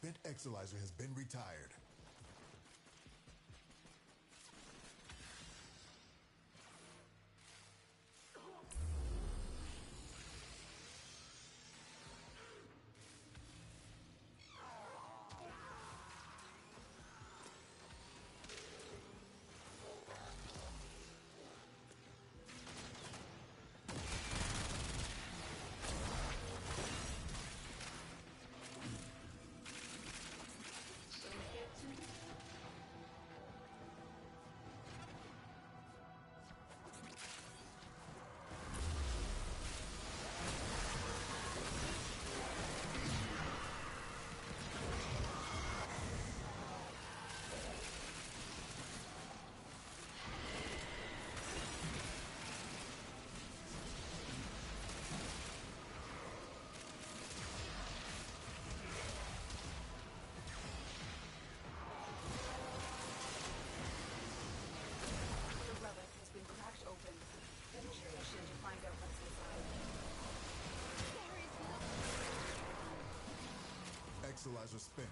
Spent Exilizer has been retired. Exilizer spent.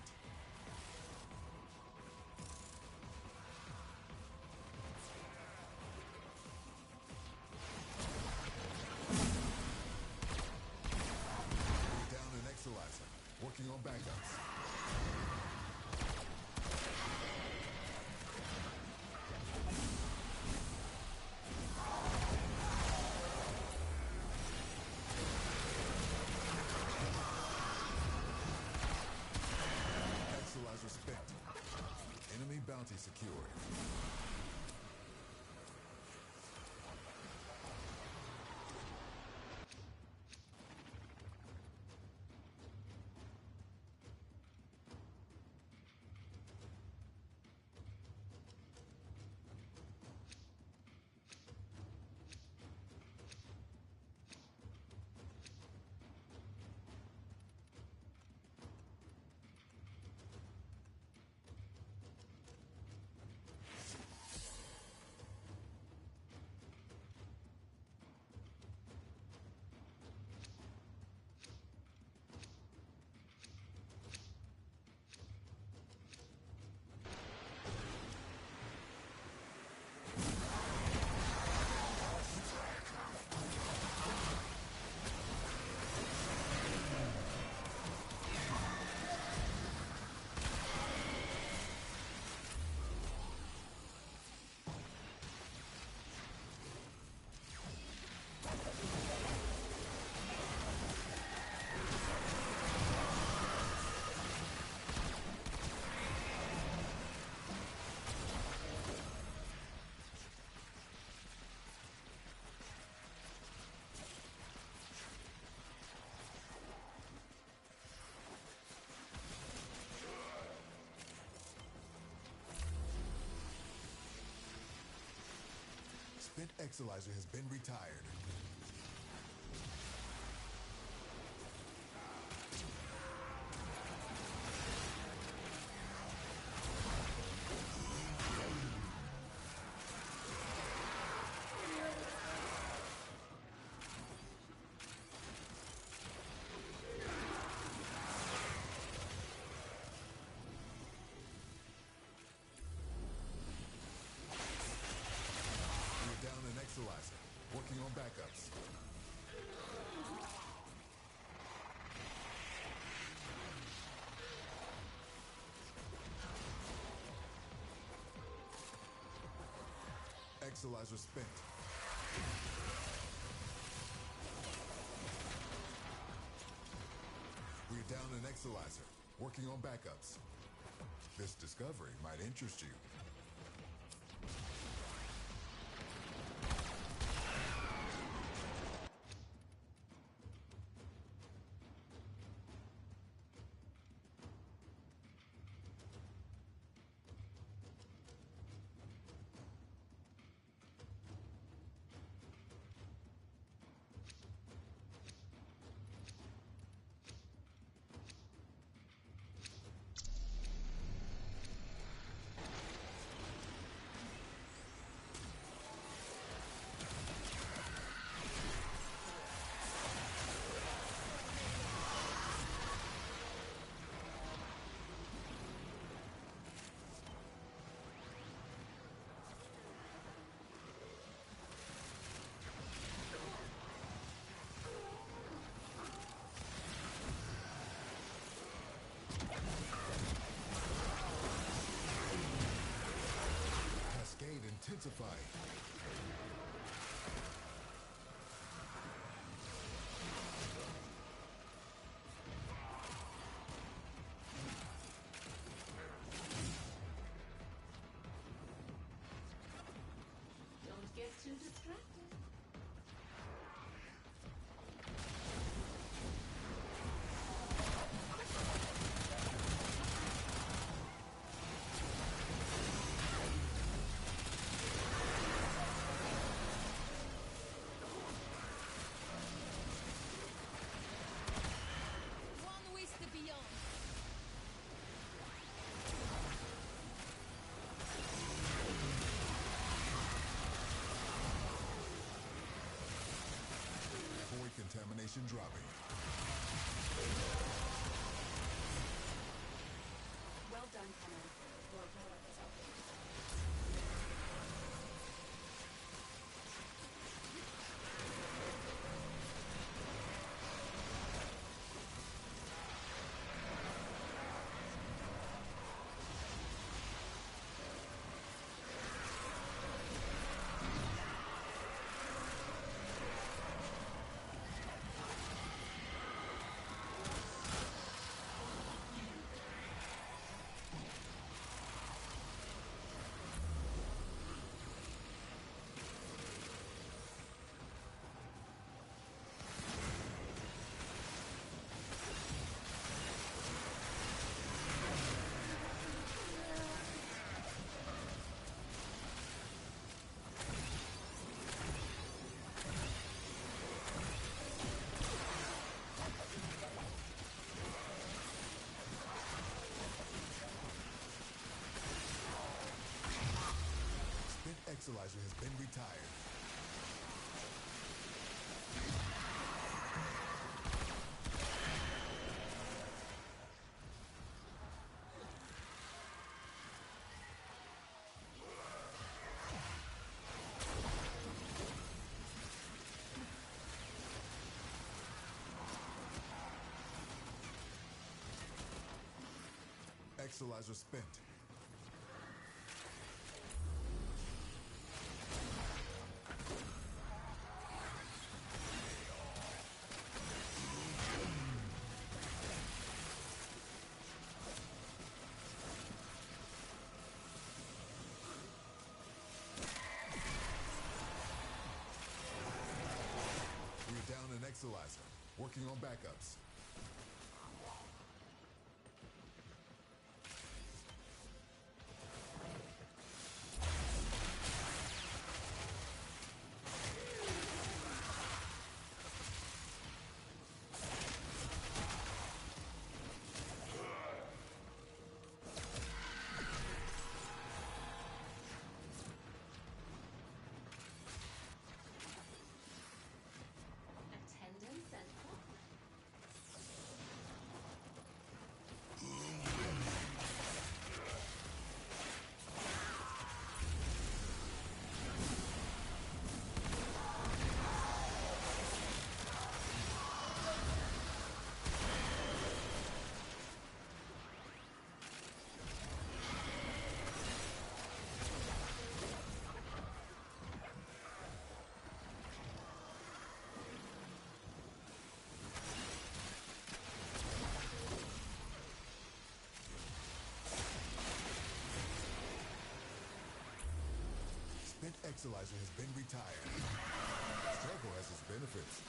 We're down an Exilizer. Working on backups. Exilizer spent. Enemy bounty secured. Spent Exilizer has been retired. Down an Exilizer. Working on backups. Exilizer spent. We're down an Exilizer. Working on backups. This discovery might interest you. intensifying. Don't get too distracted. One with the beyond. Void contamination dropping. Well done, Cameron. Your power is up. Exalizer has been retired. Exalizer spent. We're down an Exalizer, working on backups. Attendance and profit. Spent Exalizer has been retired. Struggle has its benefits.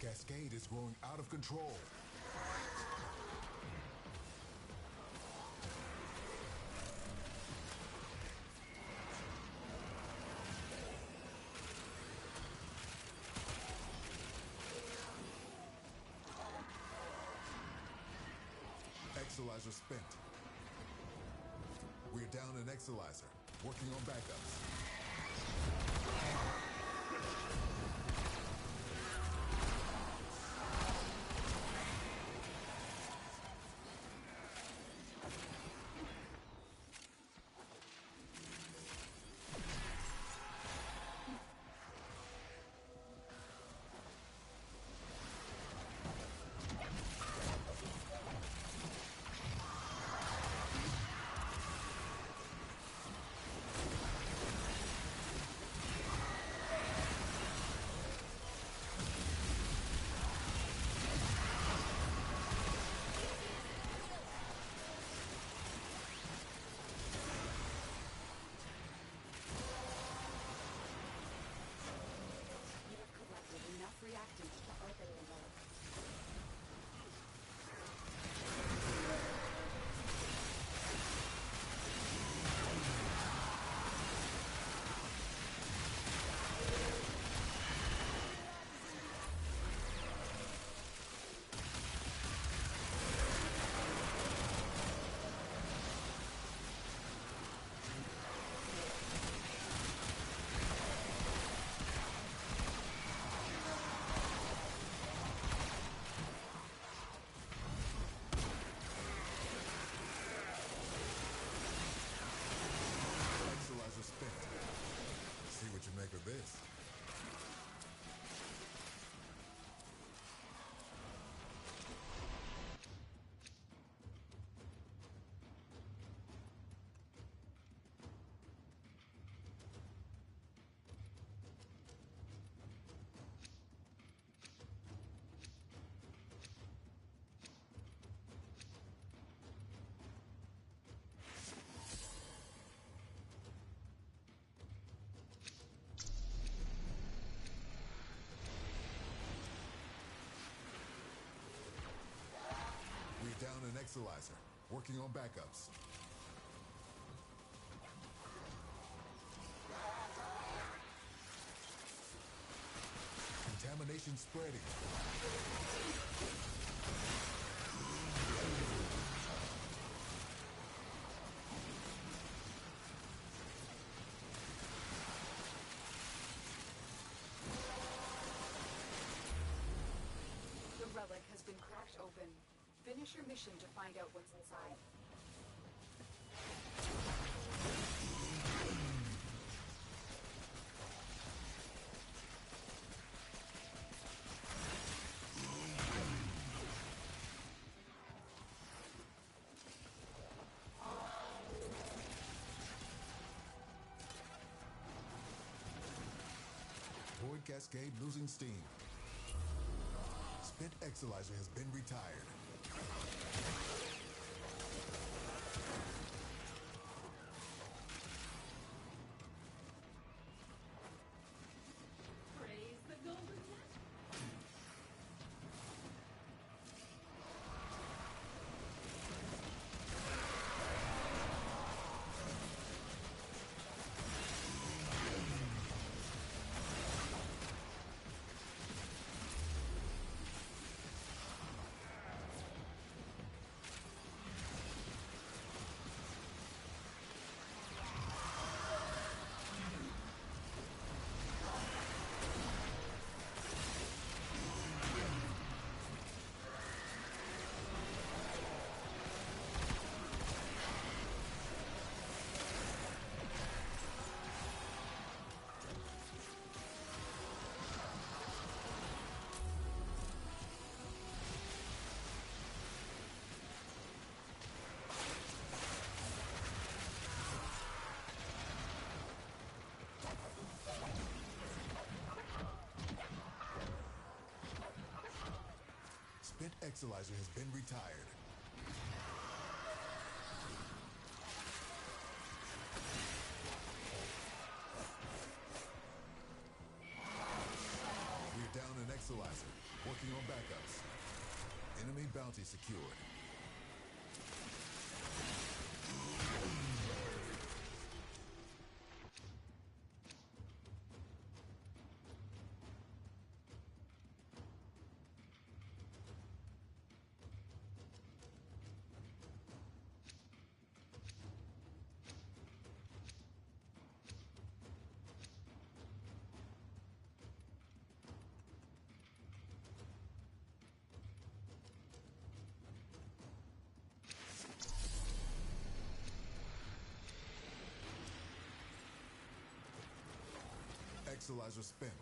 Cascade is growing out of control. Exalizer spent. We're down an Exalizer. Working on backups. This. Down an Exalizer. Working on backups. Contamination spreading. The relic has been cracked open. Finish your mission to find out what's inside. Void Cascade losing steam. Spent Exalizer has been retired. Praise the golden cat. Spent Exalizer has been retired. We're down an Exalizer. Working on backups. Enemy bounty secured. Exalizer spent.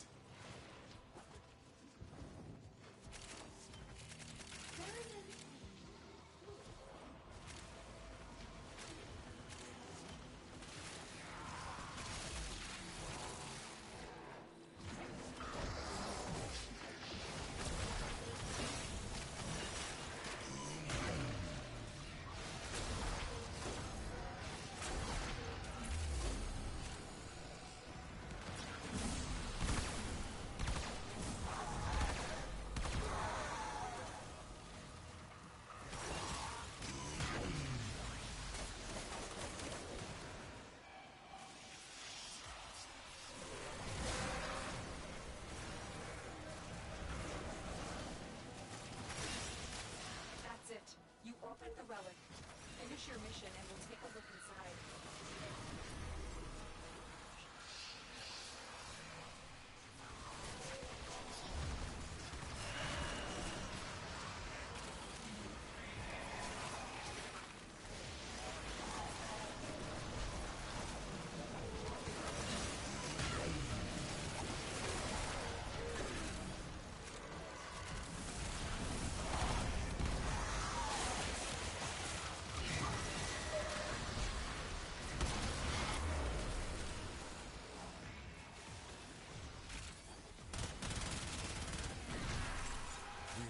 You open the relic. Finish your mission and we'll take a look inside.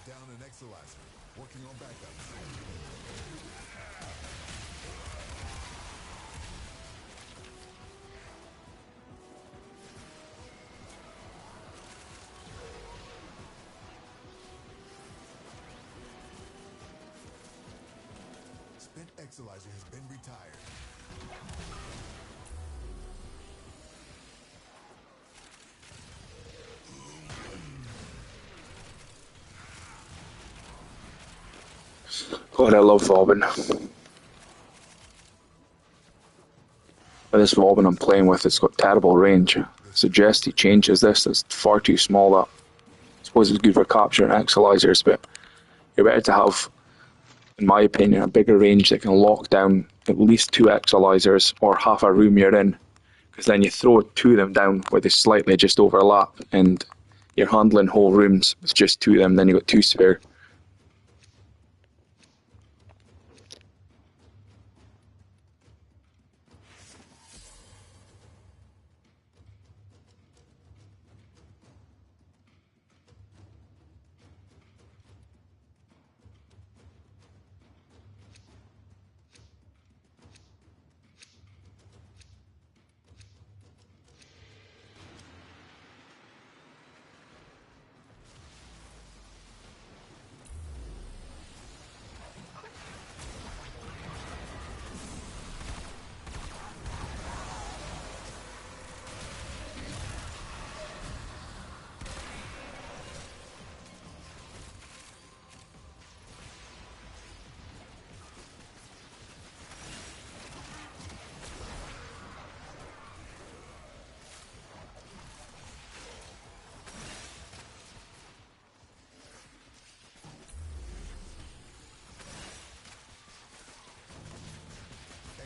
Down an exalizer. Working on backups. Spent exalizer has been retired. God, I love Vauban. But this Vauban I'm playing with, it's got terrible range. I suggest he changes this. It's far too small. That I suppose it's good for capturing exalizers, but you're better to have, in my opinion, a bigger range that can lock down at least 2 exalizers or half a room you're in. Because then you throw 2 of them down where they slightly just overlap, and you're handling whole rooms with just 2 of them. Then you got 2 spare.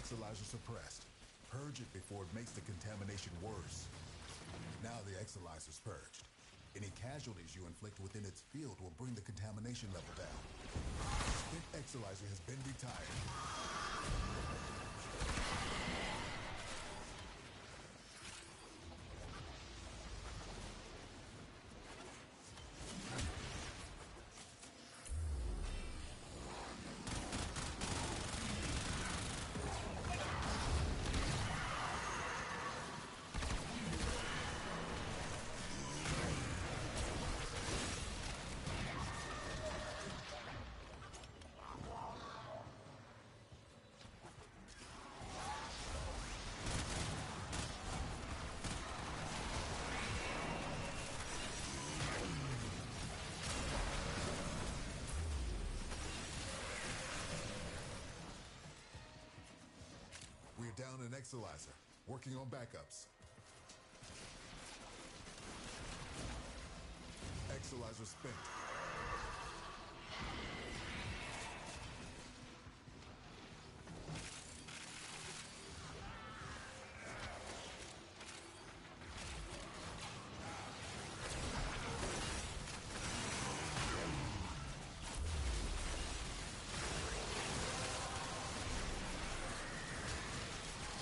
Exalizer suppressed. Purge it before it makes the contamination worse. Now the exalizer's purged. Any casualties you inflict within its field will bring the contamination level down. Spent exalizer has been retired. Exalizer, working on backups. Exalizer spent.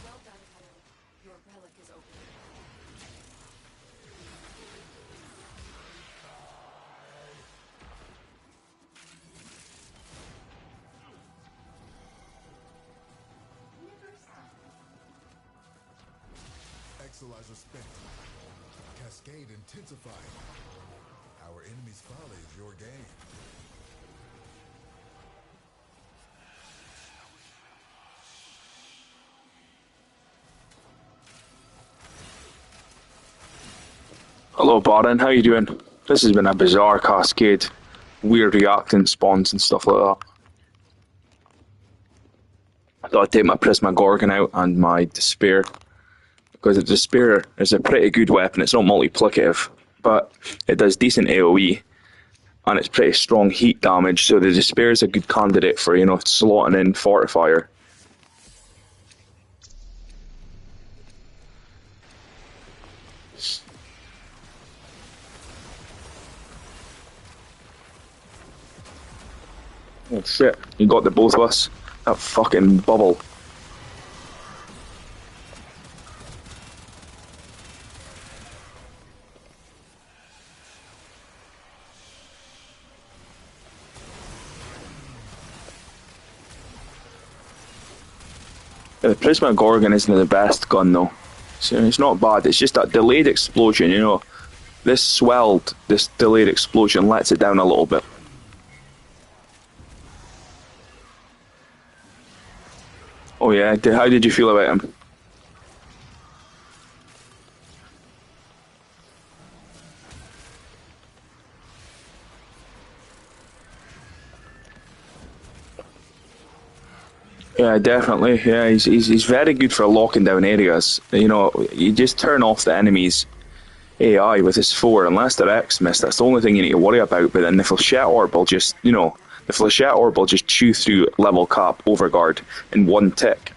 Well done, Henry. Your relic is open. Exalizer spent. Cascade intensified. Our enemy's folly is your game. Hello, Baron. How you doing? This has been a bizarre cascade. Weird reactant spawns and stuff like that. I thought I'd take my Prisma Gorgon out and my Despair. Because the Despair is a pretty good weapon. It's not multiplicative, but it does decent AoE. And it's pretty strong heat damage, so the Despair is a good candidate for, slotting in Fortifier. Oh shit, you got the both of us. That fucking bubble. The Prisma Gorgon isn't the best gun though. So it's not bad, it's just that delayed explosion, This delayed explosion lets it down a little bit. Oh yeah, how did you feel about him? Yeah, definitely. Yeah, he's very good for locking down areas. You just turn off the enemy's AI with his 4, unless they're X-Mist. That's the only thing you need to worry about. But then the Flechette Orb will just, chew through level cap Overguard in one tick.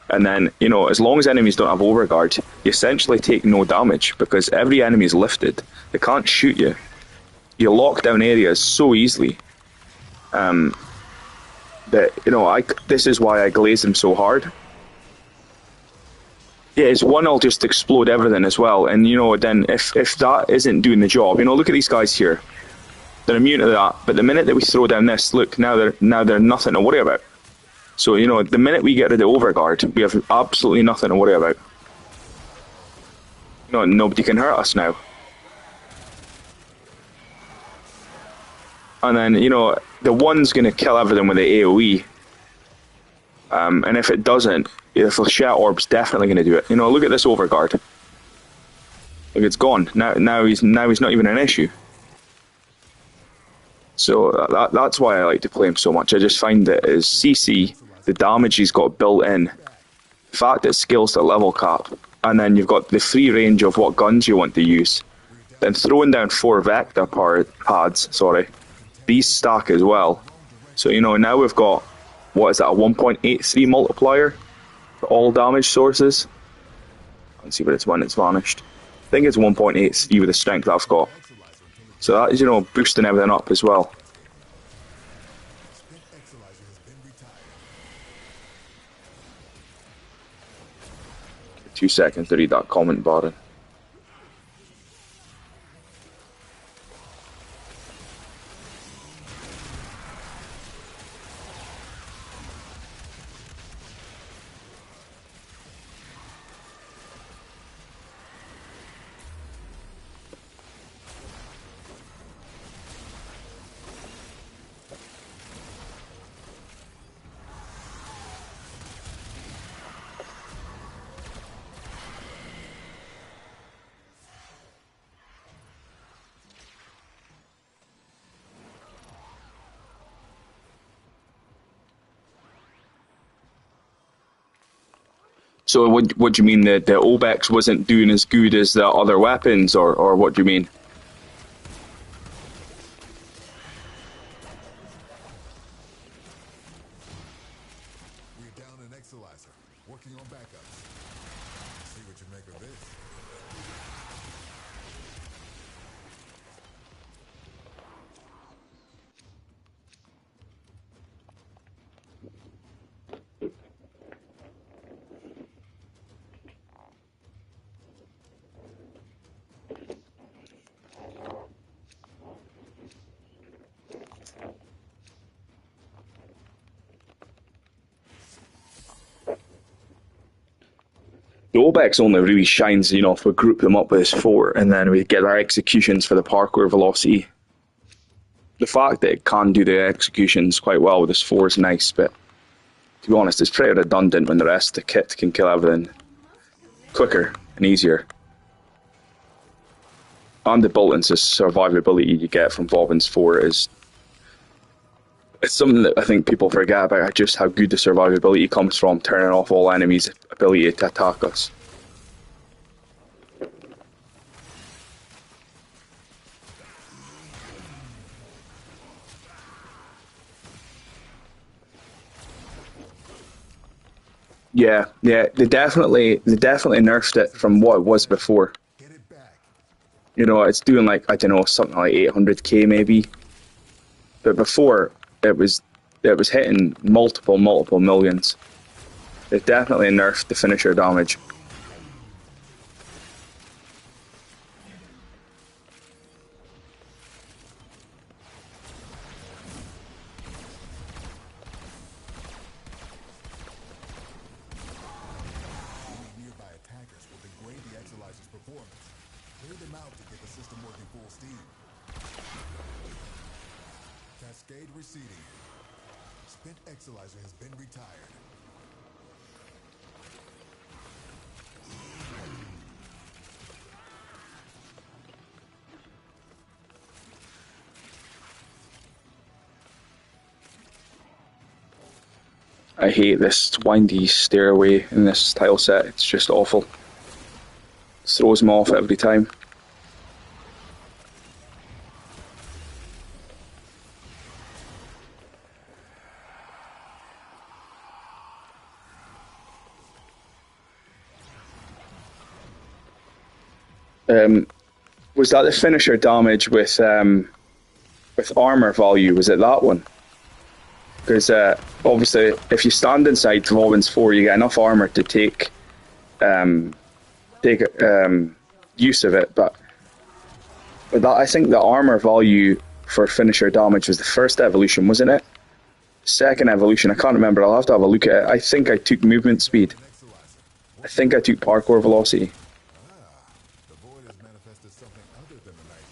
And then, as long as enemies don't have Overguard, you essentially take no damage because every enemy is lifted. They can't shoot you. You lock down areas so easily. This is why I glaze them so hard. Yeah, it's one, I'll just explode everything as well, and then if that isn't doing the job, look at these guys here. They're immune to that, but the minute that we throw down this, look, now they're nothing to worry about. So, the minute we get rid of Overguard, we have absolutely nothing to worry about. Nobody can hurt us now. And then, the one's going to kill everything with the AoE. And if it doesn't, the Flechette Orb's definitely going to do it. Look at this Overguard. Look, it's gone. Now he's not even an issue. So that's why I like to play him so much. I just find that his CC, the damage he's got built in, the fact that skills to level cap, and then you've got the free range of what guns you want to use. Then throwing down 4 vector pads, these stack as well. So now we've got, what is that, a 1.83 multiplier for all damage sources? Let's see what it's when it's vanished. I think it's 1.83 with the strength I've got. So that is, boosting everything up as well. 2 seconds to read that comment, Baron. So what do you mean that the Obex wasn't doing as good as the other weapons, or what do you mean? We're down an Exalizer, working on backups. See what you make of this. The Obex only really shines, you know, if we group them up with this 4, and then we get our executions for the parkour velocity. The fact that it can do the executions quite well with this 4 is nice, but to be honest, it's pretty redundant when the rest of the kit can kill everything quicker and easier. And the built-in survivability you get from Vauban's 4 is... it's something that I think people forget about, just how good the survivability comes from turning off all enemies' ability to attack us. Yeah, they definitely nerfed it from what it was before. Get it back. You know, it's doing like, I don't know, something like 800k maybe. But before it was hitting multiple millions. It definitely nerfed the finisher damage. Nearby attackers will degrade the Exalizer's performance. Clear them out to get the system working full steam. Cascade receding. Spent Exalizer has been retired. I hate this windy stairway in this tile set. It's just awful. It throws me off every time. Was that the finisher damage with armor value? Was it that one? Because obviously, if you stand inside Vauban's 4, you get enough armor to take use of it. But that, I think the armor value for finisher damage was the first evolution, wasn't it? Second evolution, I can't remember. I'll have to have a look at it. I think I took movement speed. I think I took parkour velocity. The void has manifested something other than the nightmare.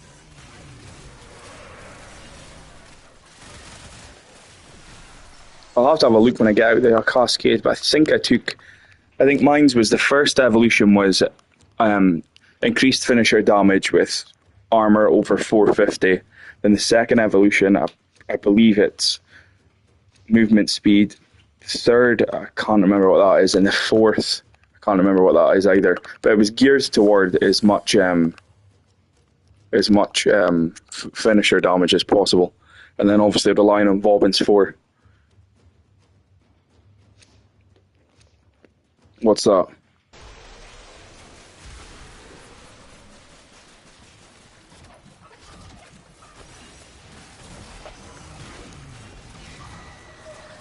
I'll have to have a look when I get out there, cascade, but I think mine's was the first evolution was increased finisher damage with armor over 450. Then the second evolution, I believe it's movement speed. The third, I can't remember what that is, and the fourth, I can't remember what that is either. But it was geared toward as much finisher damage as possible, and then obviously relying on Vauban's 4. What's that?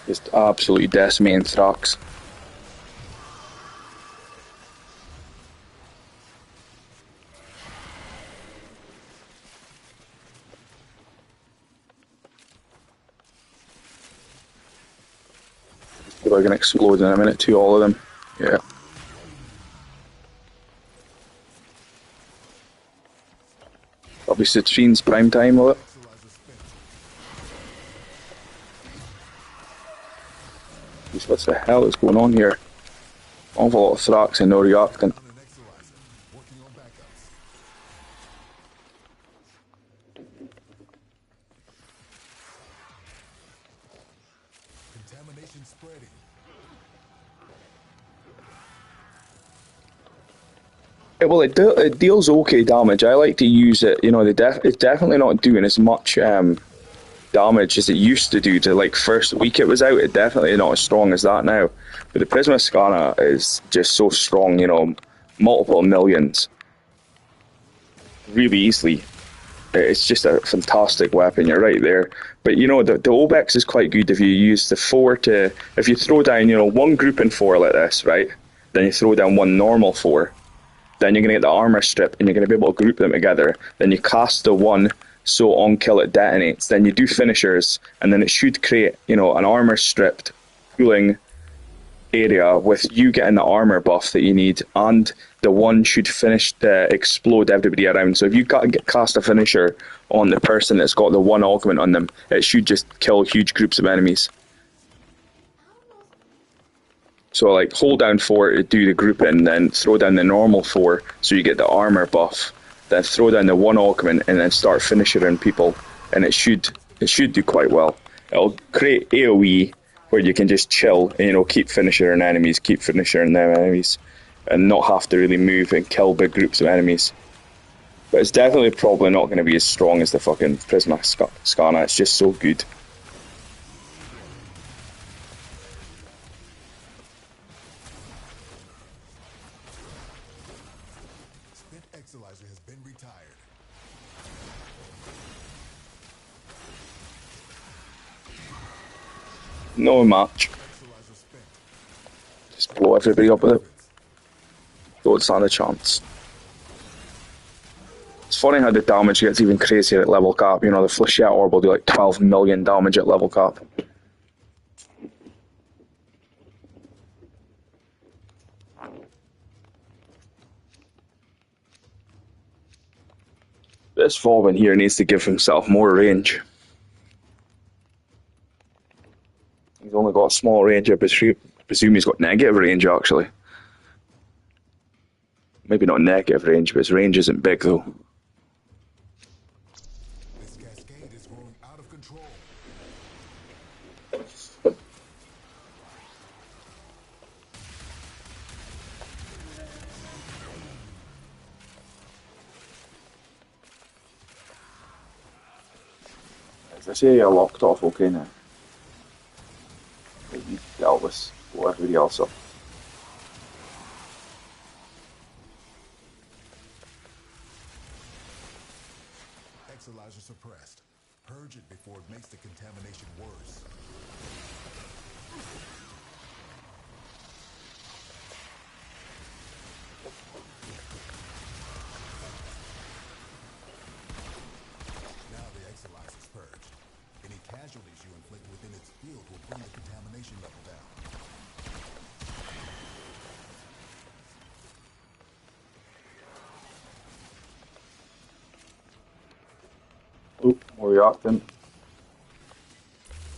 Just absolutely decimating Thrax. They're going to explode in a minute too, all of them. Yeah. Probably Citrine's prime time, will it? Jeez, what the hell is going on here? Awful lot of Thrax and no reactant. Working on backups. Contamination spreading. Well, it deals okay damage. I like to use it. You know, it's definitely not doing as much damage as it used to do. To like first week it was out, it definitely not as strong as that now. But the Prisma Scana is just so strong. You know, multiple millions, really easily. It's just a fantastic weapon. You're right there. But you know, the Obex is quite good if you use the 4 to. If you throw down, you know, one group in 4 like this, right? Then you throw down one normal 4. Then you're going to get the armor strip and you're going to be able to group them together. Then you cast the 1, so on kill it detonates. Then you do finishers, and then it should create, you know, an armor stripped cooling area with you getting the armor buff that you need, and the 1 should finish to explode everybody around. So if you cast a finisher on the person that's got the 1 augment on them, it should just kill huge groups of enemies. So like hold down 4 to do the grouping, then throw down the normal 4 so you get the armor buff, then throw down the 1 augment and then start finishing people, and it should do quite well. It'll create AoE where you can just chill and, you know, keep finishing enemies, keep finishing them enemies, and not have to really move and kill big groups of enemies. But it's definitely probably not going to be as strong as the fucking Prisma Scana. It's just so good. Exilizer has been retired. No match. Just blow everybody up with it. Don't stand a chance. It's funny how the damage gets even crazier at level cap. You know, the Flechette Orb will do like 12 million damage at level cap. This Vauban here needs to give himself more range. He's only got a small range. I presume he's got negative range, actually. Maybe not negative range, but his range isn't big, though. This cascade is growing out of control. As I say, you're locked off okay now. You dealt with everybody else up. Exilizer suppressed. Purge it before it makes the contamination worse. Now the Exilizer is purged. Any casualties you inflict within its field will bring the contamination level down. Oh, more reactant.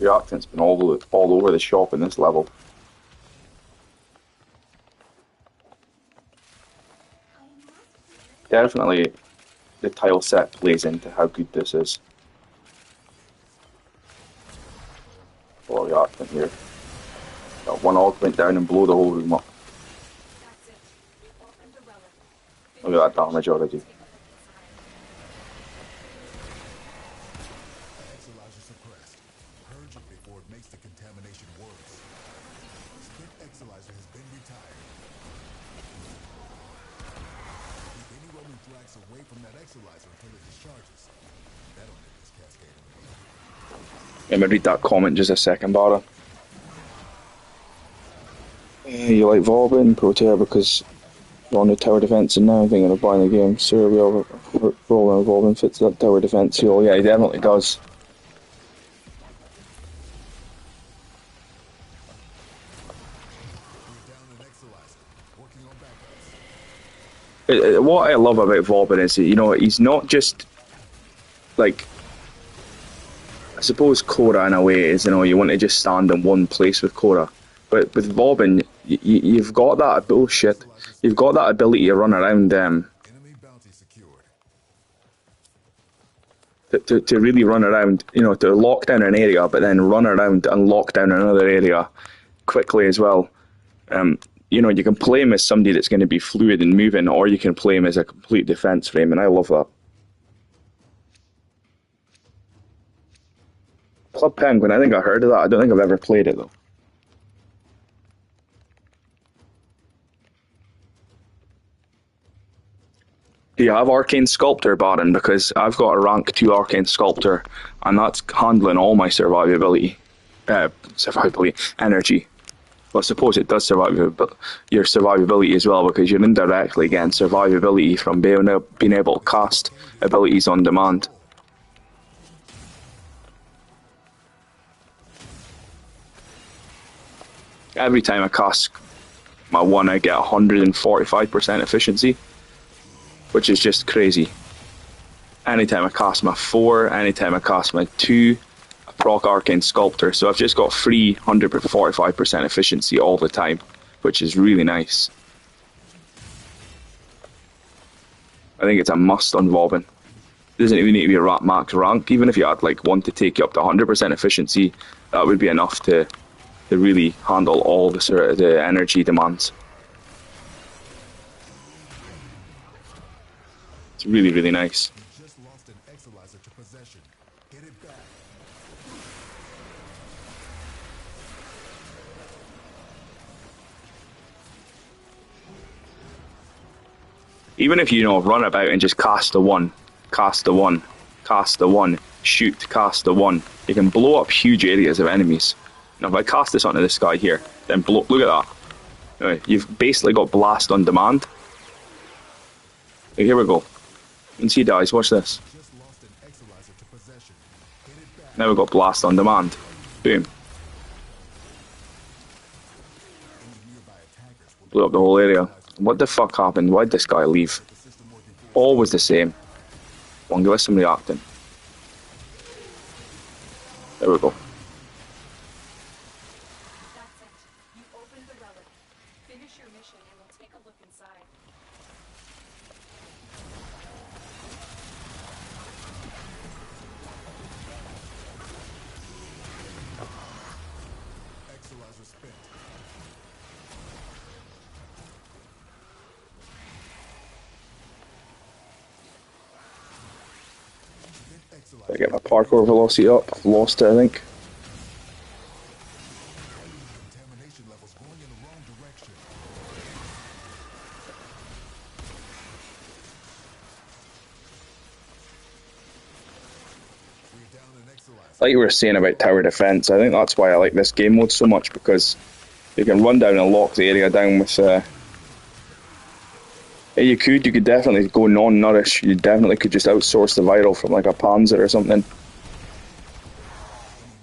Reactant's been all over the shop in this level. Definitely the tile set plays into how good this is. Oh, reactant here. Got 1 augment down and blow the whole room up. Look at that damage already. Exilizer suppressed. Purge it before it makes the contamination worse. Split Exilizer has been retired. Keep any roaming flags away from that Exilizer until it discharges. That'll make this cascade. Let me read that comment just a second, Barra. You like Vauban, Protea, because you're on the tower defense and now thinking of buying the game. Sir, we all rolling Vauban fits that tower defense. So yeah, he definitely does. What I love about Vauban is that, you know, he's not just like, I suppose Korra in a way is, you know, you want to just stand in one place with Korra, but with Vauban, you've got that bullshit. You've got that ability to run around Enemy bounty secured. to really run around, you know, to lock down an area, but then run around and lock down another area quickly as well. you know, you can play him as somebody that's going to be fluid and moving, or you can play him as a complete defense frame, and I love that. Club Penguin, I think I heard of that. I don't think I've ever played it though. Do you have Arcane Sculptor, Baron? Because I've got a rank 2 Arcane Sculptor, and that's handling all my survivability, energy. Well, I suppose it does survive your survivability as well, because you're indirectly getting survivability from being able to cast abilities on demand. Every time I cast my 1, I get 145% efficiency, which is just crazy. Anytime I cast my 4, anytime I cast my 2, I proc Arcane Sculptor. So I've just got 345% efficiency all the time, which is really nice. I think it's a must on Vauban. It doesn't even need to be a max rank. Even if you had like one to take you up to 100% efficiency, that would be enough to really handle all the energy demands. It's really, really nice. Just lost an Exilizer to possession. Get it back. Even if you know run about and just cast the 1, cast the 1, cast the 1, shoot, cast the 1, you can blow up huge areas of enemies. Now if I cast this onto this guy here, then look at that. Anyway, you've basically got blast on demand. Okay, here we go. You can see dies, watch this. Now we've got blast on demand. Boom. Blew up the whole area. What the fuck happened? Why'd this guy leave? Always the same. Come on, give us some reacting. There we go. That's it. You opened the relic. Finish your mission and we'll take a look inside. Exilizer spent. I get my parkour velocity up. I've lost it, I think. Contamination levels going in the wrong direction. We're down an Exilizer. Like you were saying about tower defense, I think that's why I like this game mode so much, because you can run down and lock the area down with. You could definitely go non-nourish. You definitely could just outsource the viral from like a Panzer or something.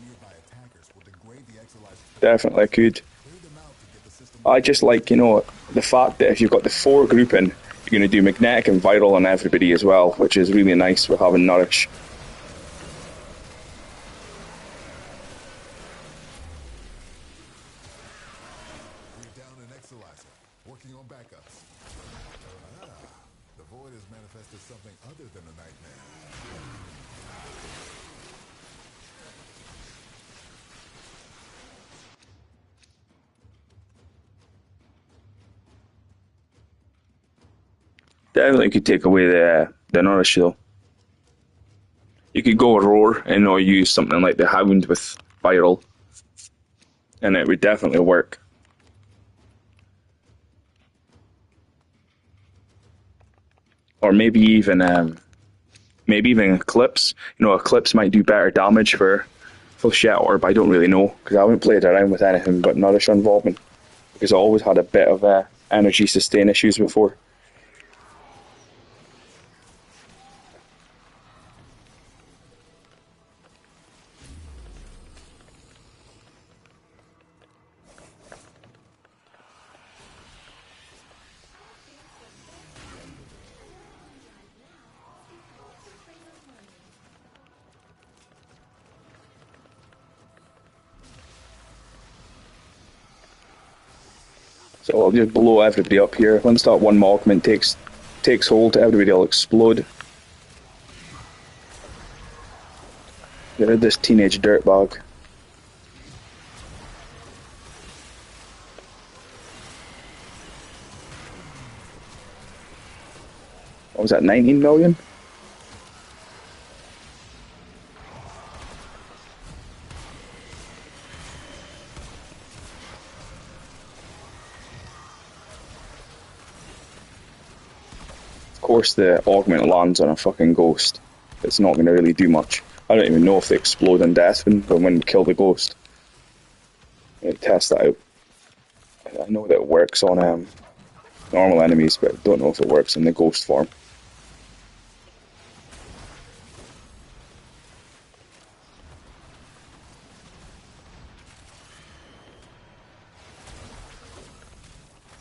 Nearby attackers will degrade the Exilizer. Definitely could. Clear them out to get the system. I just like, you know, the fact that if you've got the 4 grouping, you're going to do magnetic and viral on everybody as well, which is really nice for having nourish. We're down an Exilizer. Working on backups. The void has manifested something other than a nightmare. Definitely could take away the nourish though. You could go roar and or use something like the hound with viral, and it would definitely work. Or maybe even Eclipse. You know, Eclipse might do better damage for Shet Orb. I don't really know, because I haven't played around with anything but Nourish involvement, because I always had a bit of energy sustain issues before. So I'll just blow everybody up here. Once that one augment takes hold, everybody will explode. Get rid of this teenage dirtbag. what was that, 19 million? Of course the augment lands on a fucking ghost. It's not going to really do much. I don't even know if they explode in death when we kill the ghost. Test that out. I know that it works on normal enemies, but I don't know if it works in the ghost form.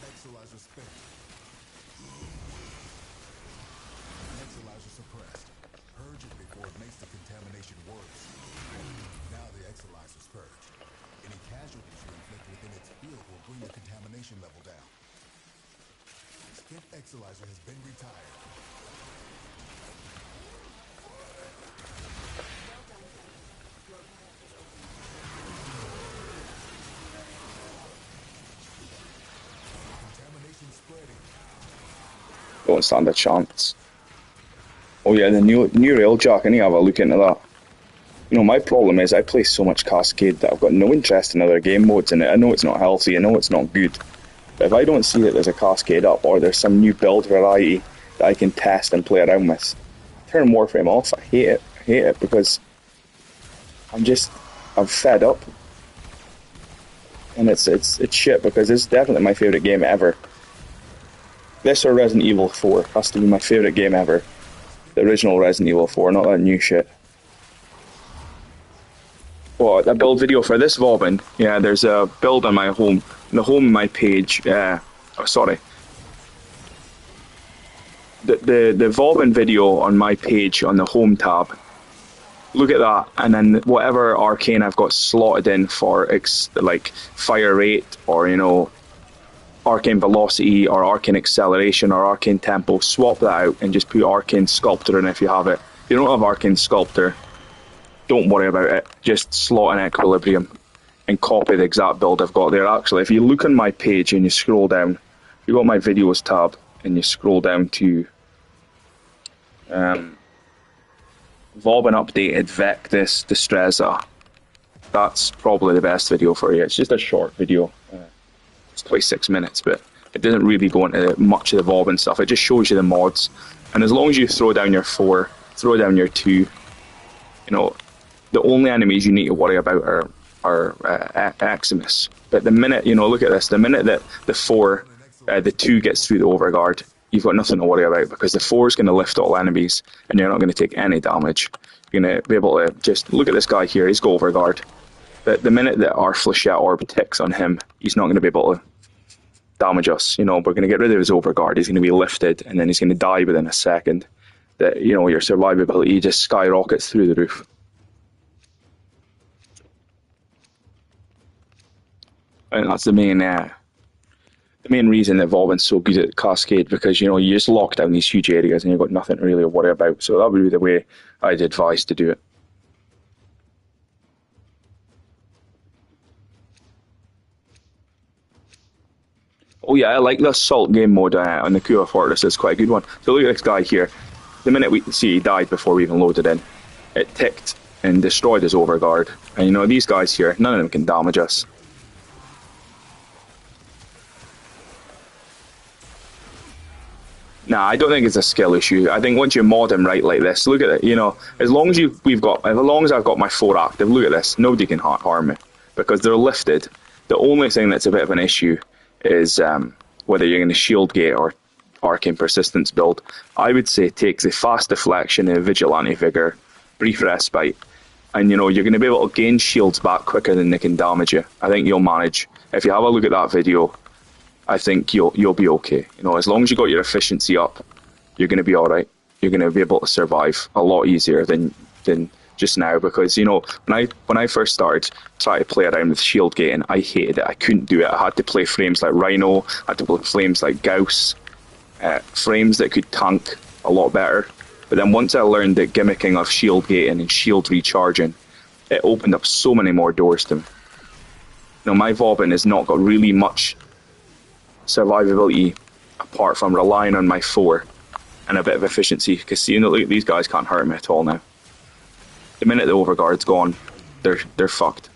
Exolizer spent. Exolizer suppressed. Purge it before it makes the contamination worse. Now the exolizer's purged. Any casualties you inflict within its field will bring the contamination level down. Spent exolizer has been retired. Contamination spreading. Don't stand a chance. Oh yeah, the new railjack, I need to have a look into that. You know, my problem is I play so much Cascade that I've got no interest in other game modes in it. I know it's not healthy, I know it's not good. But if I don't see that there's a Cascade up or there's some new build variety that I can test and play around with, turn Warframe off. I hate it. I hate it because I'm fed up. And it's shit because it's definitely my favourite game ever. This or Resident Evil 4 has to be my favourite game ever. The original Resident Evil 4, not that new shit. Oh, a build video for this Vauban. Yeah, there's a build on my home. The home my page. Oh, sorry. The Vauban video on my page on the home tab. Look at that, and then whatever arcane I've got slotted in for like fire rate or arcane velocity or arcane acceleration or arcane tempo, swap that out and just put arcane sculptor in if you have it. If you don't have arcane sculptor, don't worry about it. Just slot in equilibrium and copy the exact build I've got there. Actually, if you look on my page and you scroll down, you got my videos tab and you scroll down to Vauban updated Vectis Distressa. That's probably the best video for you. It's just a short video. It's 26 minutes, but it doesn't really go into much of the Vauban stuff. It just shows you the mods. And as long as you throw down your 4, throw down your 2, the only enemies you need to worry about are Eximus. But the minute, look at this, the minute that the 2 gets through the overguard, you've got nothing to worry about because the 4 is going to lift all enemies and you're not going to take any damage. You're going to be able to just look at this guy here, he's got overguard. But the minute that our Flechette Orb ticks on him, he's not going to be able to damage us. We're going to get rid of his overguard, he's going to be lifted and then he's going to die within a second. That your survivability just skyrockets through the roof. And that's the main reason that Vauban's so good at Cascade, because you just lock down these huge areas and you've got nothing really to worry about. So that would be the way I'd advise to do it. Oh yeah, I like the assault game mode on the Kua Fortress. It's quite a good one. So look at this guy here. The minute we see he died before we even loaded in, it ticked and destroyed his overguard. And these guys here, none of them can damage us. Nah, I don't think it's a skill issue. I think once you mod him right like this, look at it. As long as I've got my 4 active, look at this. Nobody can harm me because they're lifted. The only thing that's a bit of an issue is whether you're going to shield gate or arcane persistence build. I would say take the fast deflection and vigilante vigor, brief respite, and you're going to be able to gain shields back quicker than they can damage you. I think you'll manage. If you have a look at that video, I think you'll be okay. As long as you got your efficiency up, you're going to be all right. You're going to be able to survive a lot easier than just now, because when I first started trying to play around with shield gating, I hated it. I couldn't do it. I had to play frames like Rhino, I had to play frames like Gauss, frames that could tank a lot better. But then once I learned the gimmicking of shield gating and shield recharging, it opened up so many more doors to me. My Vauban has not got really much survivability apart from relying on my 4. and a bit of efficiency, because you know, look, these guys can't hurt me at all now. The minute the overguard's gone, they're fucked.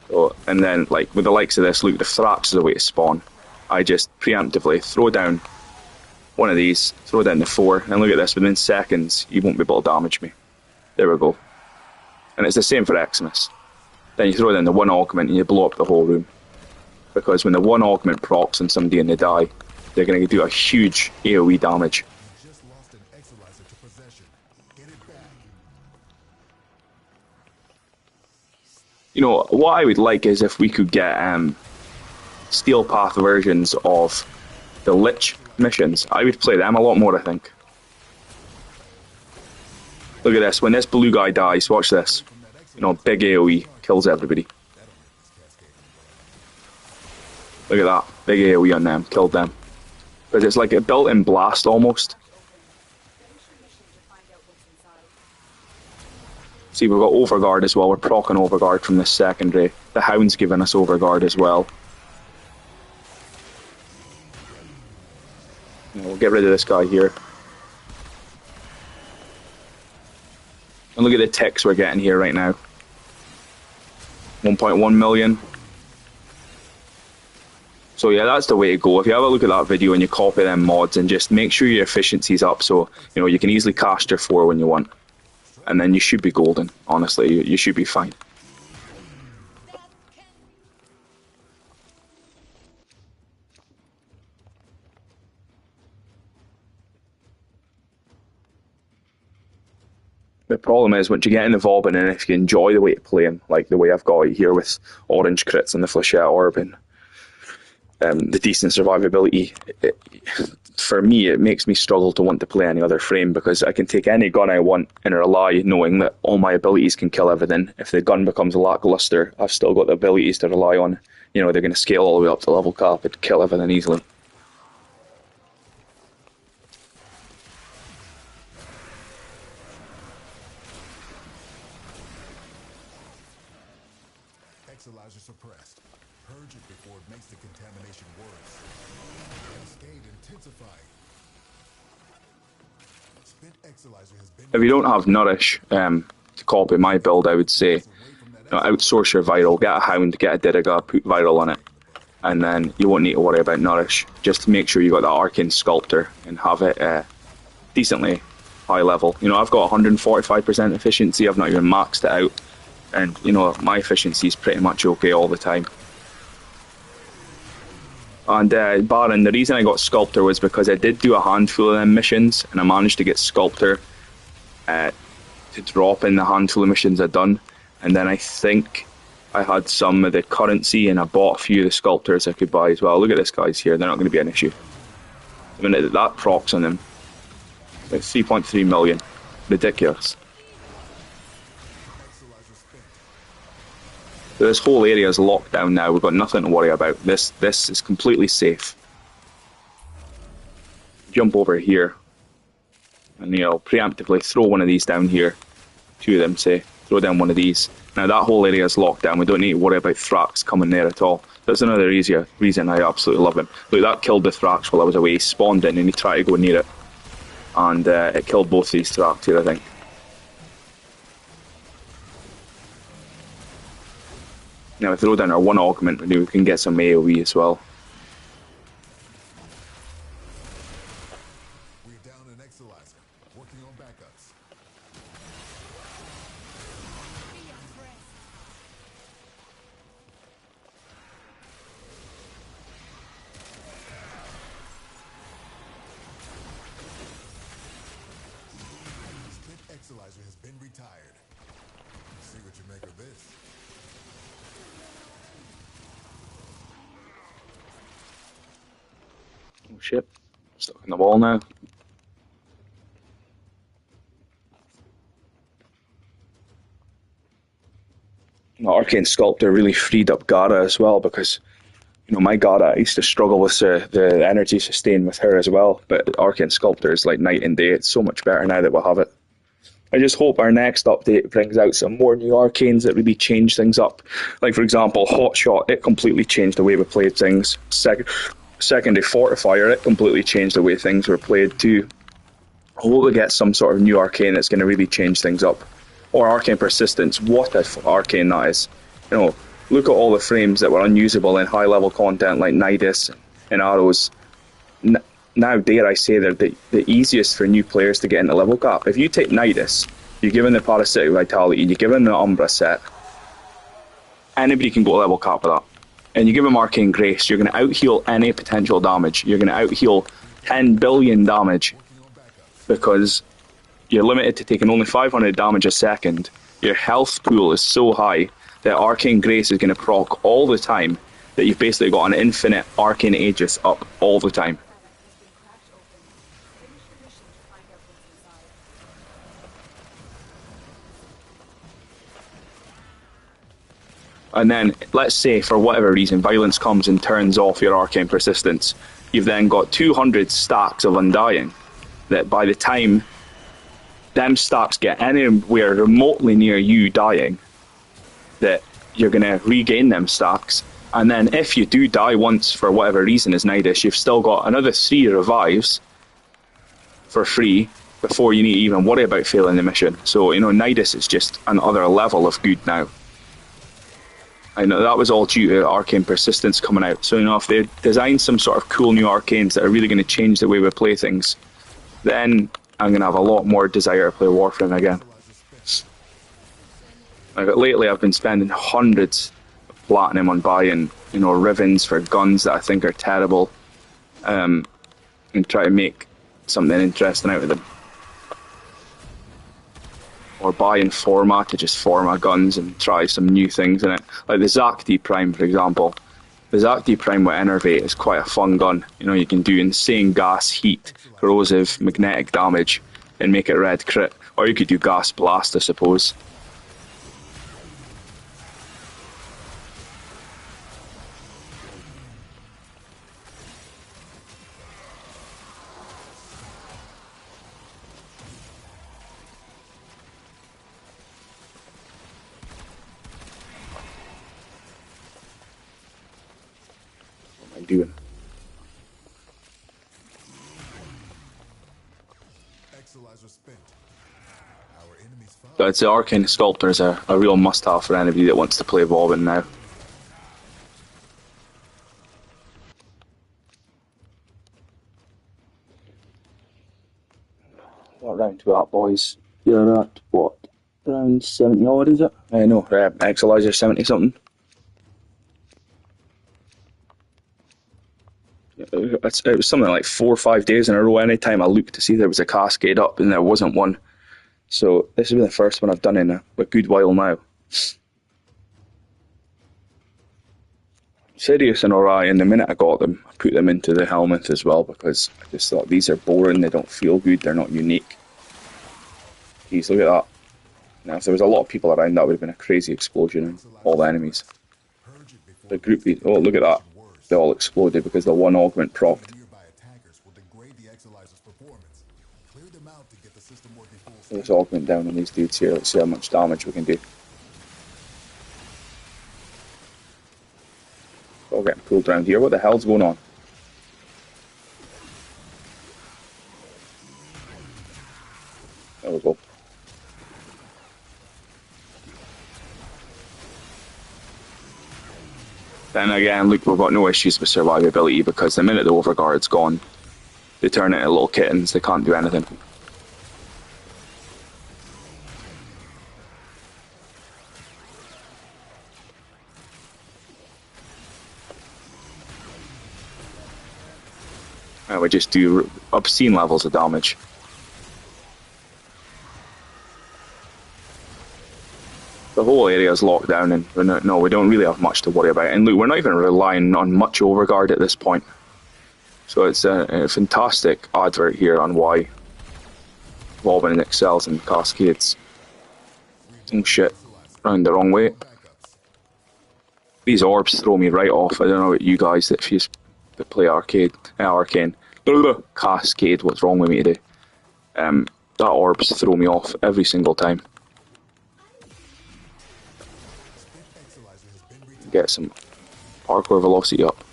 So, and then, like, with the likes of this, look, the Thrax is a way to spawn. I just preemptively throw down one of these, throw down the 4, and look at this, within seconds, you won't be able to damage me. There we go. And it's the same for Xmas. Then you throw down the 1 augment and you blow up the whole room. Because when the 1 augment procs on somebody and they die, they're going to do a huge AoE damage. Just lost an Exalizer to possession. Get it back. You know, what I would like is if we could get Steel Path versions of the Lich missions. I would play them a lot more, I think. Look at this. When this blue guy dies, watch this. You know, big AoE kills everybody. Look at that. Big AoE on them. Killed them. Because it's like a built-in blast almost. See, we've got Overguard as well. We're proccing Overguard from the secondary. The Hound's giving us Overguard as well. We'll get rid of this guy here. And look at the ticks we're getting here right now. 1.1 million. So yeah, that's the way to go. If you have a look at that video and you copy them mods and just make sure your efficiency's up so you know you can easily cast your 4 when you want. And then you should be golden, honestly. You should be fine. The problem is, once you get into Vauban, and if you enjoy the way to play him, like the way I've got it here with orange crits and the Flechette Orb and the decent survivability, for me, it makes me struggle to want to play any other frame, because I can take any gun I want and rely knowing that all my abilities can kill everything. If the gun becomes lackluster, I've still got the abilities to rely on. You know, they're going to scale all the way up to level cap and kill everything easily. Exalizer suppressed. Purge it before it makes the contamination worse. Cascade intensified. Spent Exalizer has been... If you don't have Nourish to copy my build, I would say outsource your Viral, get a Hound, get a Diddiga, put Viral on it, and then you won't need to worry about Nourish. Just make sure you got that Arcane Sculptor and have it decently high level. You know, I've got 145% efficiency, I've not even maxed it out. And, you know, my efficiency is pretty much okay all the time. And Baron, the reason I got Sculptor was because I did do a handful of them missions, and I managed to get Sculptor to drop in the handful of missions I'd done. And then I think I had some of the currency, and I bought a few of the Sculptors I could buy as well. Look at this guys here, they're not going to be an issue. The minute that procs on them, like 3.3 million. Ridiculous. So this whole area is locked down now. We've got nothing to worry about. This is completely safe. Jump over here, and you know, preemptively throw one of these down here. 2 of them, say. Throw down one of these. Now that whole area is locked down. We don't need to worry about Thrax coming there at all. That's another reason I absolutely love him. Look, that killed the Thrax while I was away. He spawned in and he tried to go near it, and it killed both these Thrax here, I think. Now we throw down our 1 augment, maybe we can get some AoE as well. We're down an Exalizer. Working on backups. Spent Exalizer has been retired. See what you make of this. Oh shit, stuck in the wall now. The Arcane Sculptor really freed up Gara as well, because you know, my Gara, I used to struggle with the energy sustain with her as well, but Arcane Sculptor is like night and day. It's so much better now that we'll have it. I just hope our next update brings out some more new arcanes that really change things up. Like, for example, Hotshot, it completely changed the way we played things. secondary fortifier, it completely changed the way things were played too. I hope we get some sort of new arcane that's going to really change things up. Or arcane persistence. What a arcane that is. You know, look at all the frames that were unusable in high level content like Nidus and Arrows. Now, dare I say, they're the easiest for new players to get into level cap. If you take Nidus, you're given the Parasitic Vitality, you're given the Umbra set, anybody can go level cap with that. And you give them Arcane Grace, you're going to out-heal any potential damage. You're going to out-heal 10 billion damage because you're limited to taking only 500 damage a second. Your health pool is so high that Arcane Grace is going to proc all the time that you've basically got an infinite Arcane Aegis up all the time. And then, let's say, for whatever reason, Violence comes and turns off your Arcane Persistence. You've then got 200 stacks of Undying, that by the time them stacks get anywhere remotely near you dying, that you're going to regain them stacks. And then if you do die once for whatever reason as Nidus, you've still got another 3 revives for free before you need to even worry about failing the mission. So, you know, Nidus is just another level of good now. I know that was all due to Arcane Persistence coming out. So, you know, if they design some sort of cool new arcanes that are really going to change the way we play things, then I'm going to have a lot more desire to play Warframe again. Like, lately I've been spending hundreds of platinum on buying, you know, Rivens for guns that I think are terrible, and try to make something interesting out of them. Or buying Forma to just Forma guns and try some new things in it. Like the Zacti Prime, for example. The Zacti Prime with Enervate is quite a fun gun. You know, you can do insane gas, heat, corrosive, magnetic damage, and make it red crit. Or you could do Gas Blast, I suppose. Doing. So I'd say Arcane Sculptor is a real must-have for anybody that wants to play Vauban now. What round to that, boys? You're at what? Round 70 odd, is it? No, Exilizer 70 something. It was something like 4 or 5 days in a row. Anytime I looked to see there was a cascade up, and there wasn't one. So this has been the first one I've done in a good while now. Sirius and Orion, the minute I got them, I put them into the helmet as well because I just thought these are boring, they don't feel good, they're not unique. Jeez, look at that. Now, if there was a lot of people around, that would have been a crazy explosion in all the enemies. The group, oh, look at that. They all exploded because the one augment procced. Let's augment down on these dudes here. Let's see how much damage we can do. All getting pulled around here. What the hell's going on? There we go. Then again, look, we've got no issues with survivability because the minute the Overguard's gone, they turn into little kittens, they can't do anything. And we just do obscene levels of damage. The whole area is locked down, and we don't really have much to worry about. And look, we're not even relying on much Overguard at this point. So it's a fantastic advert here on why Vauban excels in cascades. Oh shit, round the wrong way. These orbs throw me right off. I don't know about you guys if you play Arcane. Cascade, what's wrong with me today? That orbs throw me off every single time. Get some parkour velocity up.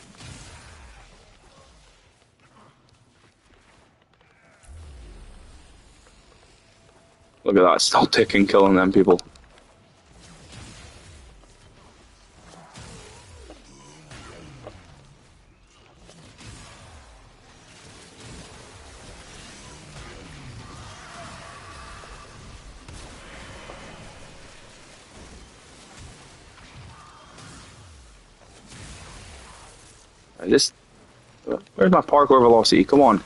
Look at that, still ticking, killing them people. Where's my parkour velocity? Come on.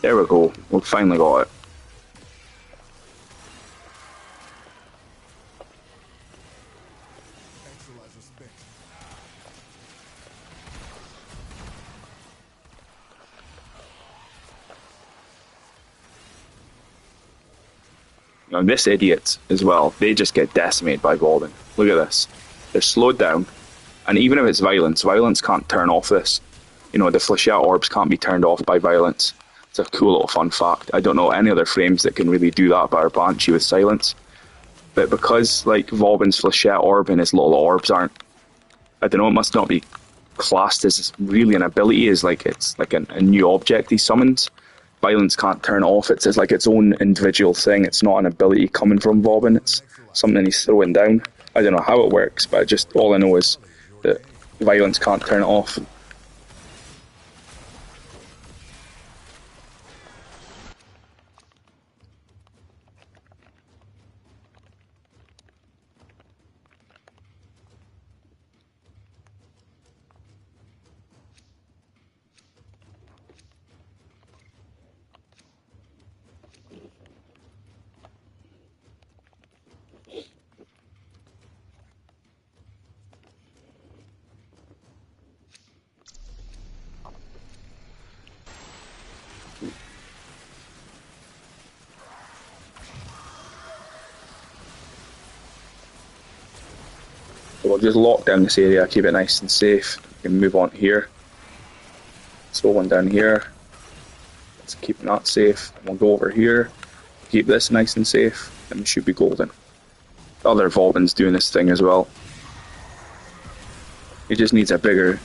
There we go. We finally got it. Now this idiot as well, they just get decimated by Vauban. Look at this. They're slowed down, and even if it's violence, violence can't turn off this. You know, the flechette orbs can't be turned off by violence. It's a cool little fun fact. I don't know any other frames that can really do that, but our Banshee with silence. But because like Vauban's flechette orb and his little orbs aren't, I don't know, it must not be classed as really an ability, as like it's like a new object he summons. Violence can't turn it off. It's like its own individual thing. It's not an ability coming from Vauban. It's something he's throwing down. I don't know how it works, but just all I know is that violence can't turn it off. We'll just lock down this area, keep it nice and safe. We can move on here. Slow one down here. Let's keep that safe. We'll go over here, keep this nice and safe, and we should be golden. The other Vauban's doing this thing as well. He just needs a bigger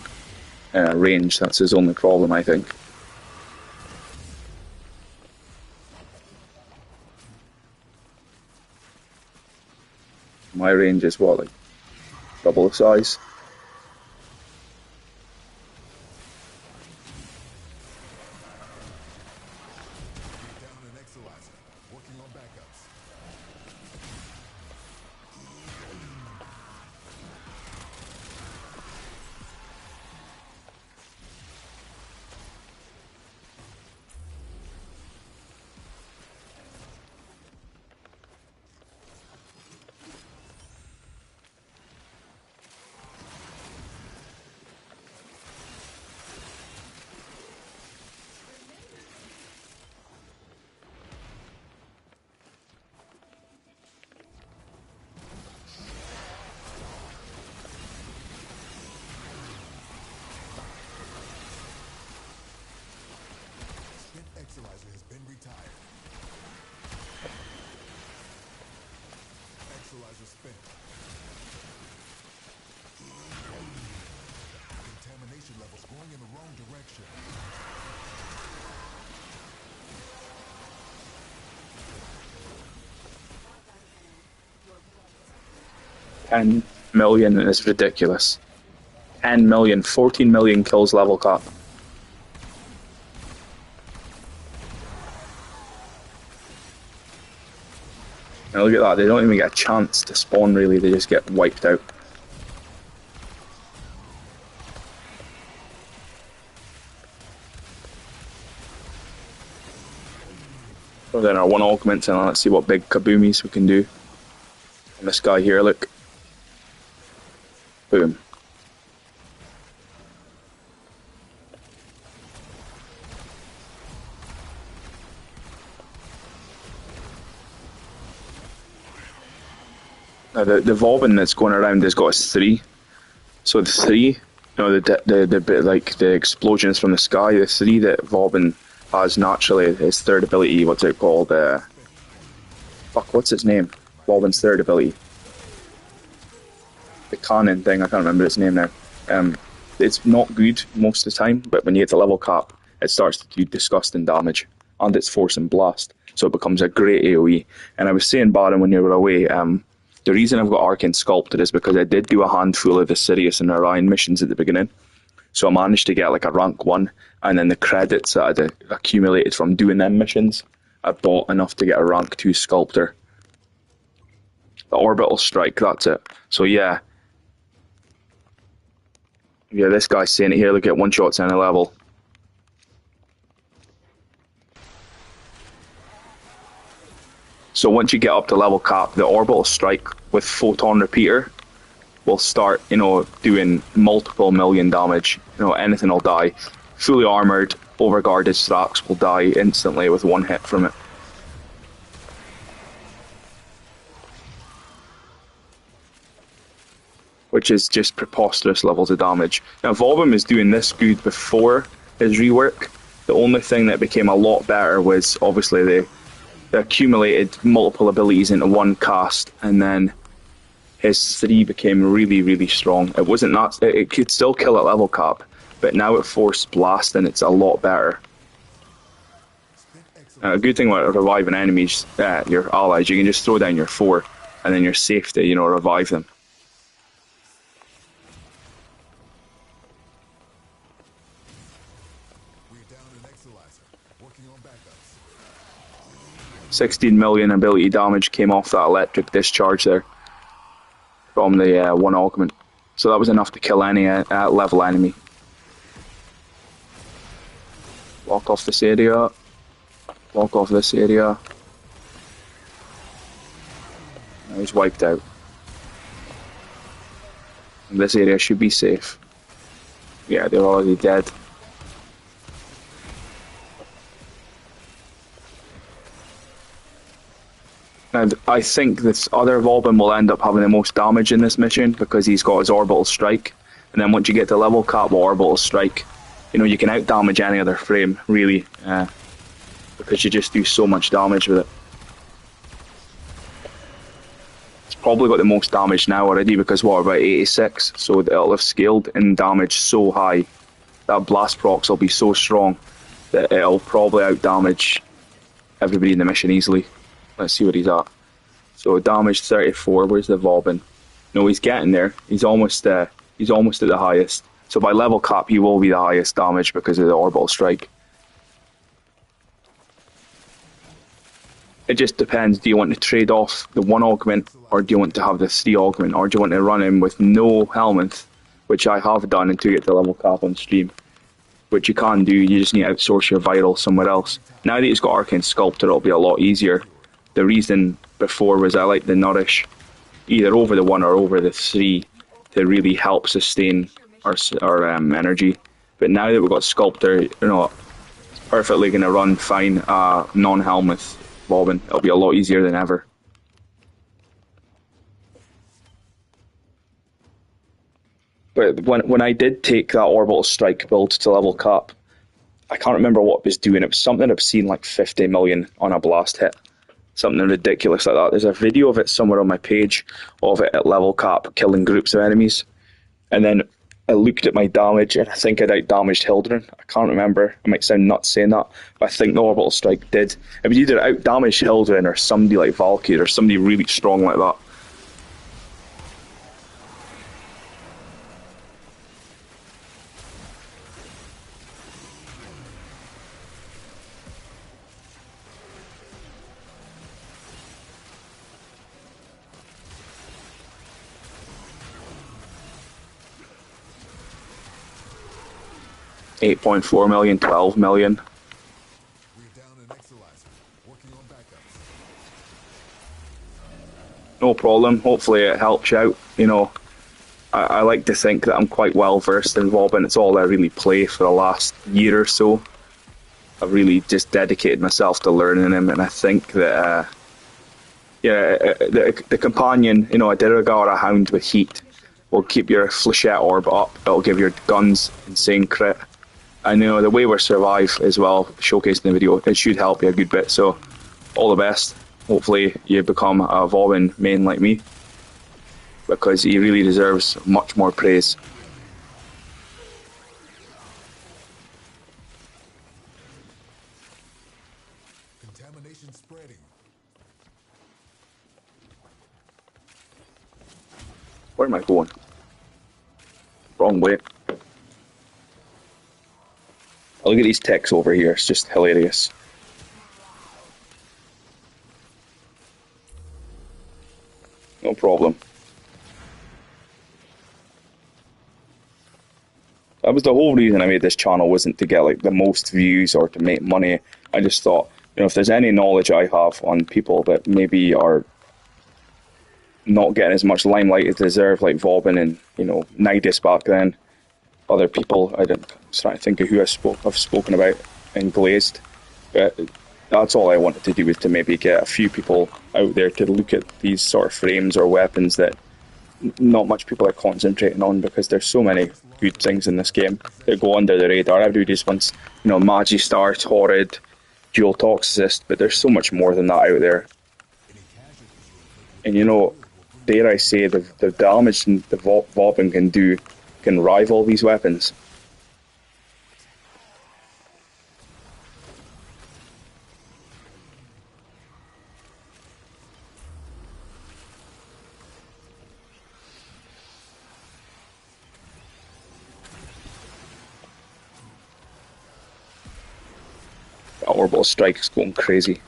range, that's his only problem, I think. My range is what, like double the size? Contamination levels going in the wrong direction. 10 million is ridiculous. 10 million, 14 million kills level cap. Now look at that, they don't even get a chance to spawn really, they just get wiped out. So then our one augment, and let's see what big kaboomies we can do. And this guy here, look. Boom. Now the Vauban that's going around has got a 3. So the 3, you know, the bit like the explosions from the sky, the 3 that Vauban has naturally, his third ability, what's it called? Fuck, what's its name? Vauban's third ability. The cannon thing, I can't remember its name now. It's not good most of the time, but when you hit the level cap, it starts to do disgusting damage, and it's force and blast, so it becomes a great AoE. And I was saying, Baron, when you were away, the reason I've got Arcane Sculpted is because I did do a handful of the Sirius and Orion missions at the beginning, so I managed to get like a rank 1, and then the credits that I'd accumulated from doing them missions, I bought enough to get a rank 2 Sculptor. The Orbital Strike, that's it. So yeah, this guy's saying it here, look at one shots any level. So once you get up to level cap, the Orbital Strike with Photon Repeater will start, doing multiple million damage. Anything will die. Fully armoured, overguarded Strax will die instantly with one hit from it. Which is just preposterous levels of damage. Now, Vauban is doing this good before his rework. The only thing that became a lot better was obviously they accumulated multiple abilities into one cast, and then his 3 became really, really strong. It wasn't that, it could still kill at level cap, but now at Force Blast, and it's a lot better. A good thing about reviving enemies, your allies, you can just throw down your 4, and then you're safe to, revive them. We're down an Exilizer, working on backups. 16 million ability damage came off that electric discharge there from the one augment. So that was enough to kill any level enemy. Block off this area. Block off this area. Now he's wiped out. And this area should be safe. Yeah, they're already dead. And I think this other Vauban will end up having the most damage in this mission because he's got his Orbital Strike. And then once you get to level cap with Orbital Strike, you can out damage any other frame, really, because you just do so much damage with it. It's probably got the most damage now already because what, about 86? So it'll have scaled in damage so high. That blast procs will be so strong that it'll probably out damage everybody in the mission easily. Let's see what he's at. So damage 34. Where's the Vauban? No, he's getting there. He's almost at the highest. So by level cap, he will be the highest damage because of the Orbital Strike. It just depends. Do you want to trade off the 1 augment, or do you want to have the 3 augment, or do you want to run him with no helmet, which I have done until you get to level cap on stream, which you can do. You just need to outsource your vital somewhere else. Now that he's got Arcane Sculptor, it'll be a lot easier. The reason before was I like the Nourish either over the 1 or over the 3 to really help sustain our energy. But now that we've got Sculptor, it's perfectly going to run fine non-helmet Vauban. It'll be a lot easier than ever. But when I did take that Orbital Strike build to level cap, I can't remember what it was doing. It was something I've seen like 50 million on a blast hit. Something ridiculous like that. There's a video of it somewhere on my page of it at level cap killing groups of enemies. And then I looked at my damage and I think I'd out-damaged Hildren. I can't remember. I might sound nuts saying that, but I think the Orbital Strike did. It was either out-damaged Hildren or somebody like Valkyrie or somebody really strong like that. $8.4 million, 12 million. We're down an Exilizer, working on backups. No problem. Hopefully it helps you out. I like to think that I'm quite well versed in Vauban. It's all I really play for the last year or so. I've really just dedicated myself to learning him, and I think that the companion, a Dirigara Hound with heat will keep your Flechette Orb up. It'll give your guns insane crit. I know the Wayward Survive as well, showcased in the video, it should help you a good bit, so all the best. Hopefully you become a Vauban main like me, because he really deserves much more praise. Where am I going? Wrong way. Oh, look at these techs over here. It's just hilarious. No problem. That was the whole reason I made this channel, wasn't to get like the most views or to make money. I just thought, you know, if there's any knowledge I have on people that maybe are not getting as much limelight as they deserve, like Vauban and, you know, Nidus back then, other people, I was trying to think of who I've spoken about in Glazed. But that's all I wanted to do, was to maybe get a few people out there to look at these sort of frames or weapons that not much people are concentrating on, because there's so many good things in this game that go under the radar. Everybody just wants, you know, Magistar, Torrid, Dual Toxicist, but there's so much more than that out there. And you know, dare I say, the damage the Vauban can do can rival these weapons. The orbital strike is going crazy.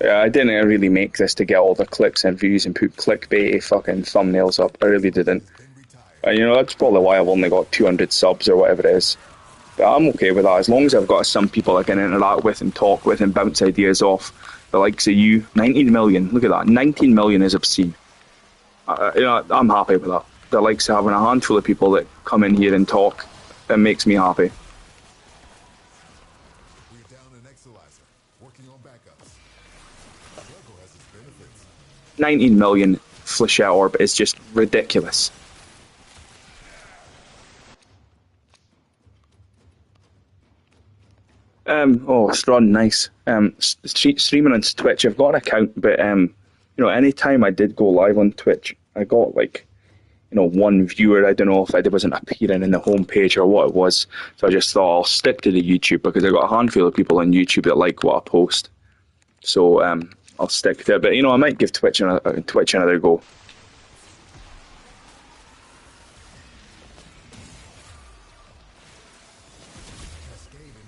Yeah, I didn't really make this to get all the clicks and views and put clickbaity fucking thumbnails up. I really didn't. And you know, that's probably why I've only got 200 subs or whatever it is. But I'm okay with that, as long as I've got some people I can interact with and talk with and bounce ideas off. The likes of you, 19 million, look at that, 19 million is obscene. You know, I'm happy with that. The likes of having a handful of people that come in here and talk, it makes me happy. 19 million Flechette Orb is just ridiculous. Oh, Strun, nice. Streaming on Twitch, I've got an account, but you know, anytime I did go live on Twitch, I got like, you know, one viewer. I don't know if I wasn't appearing in the homepage or what it was, so I just thought I'll stick to the YouTube, because I got a handful of people on YouTube that like what I post. So I'll stick to it, but you know, I might give Twitch another go.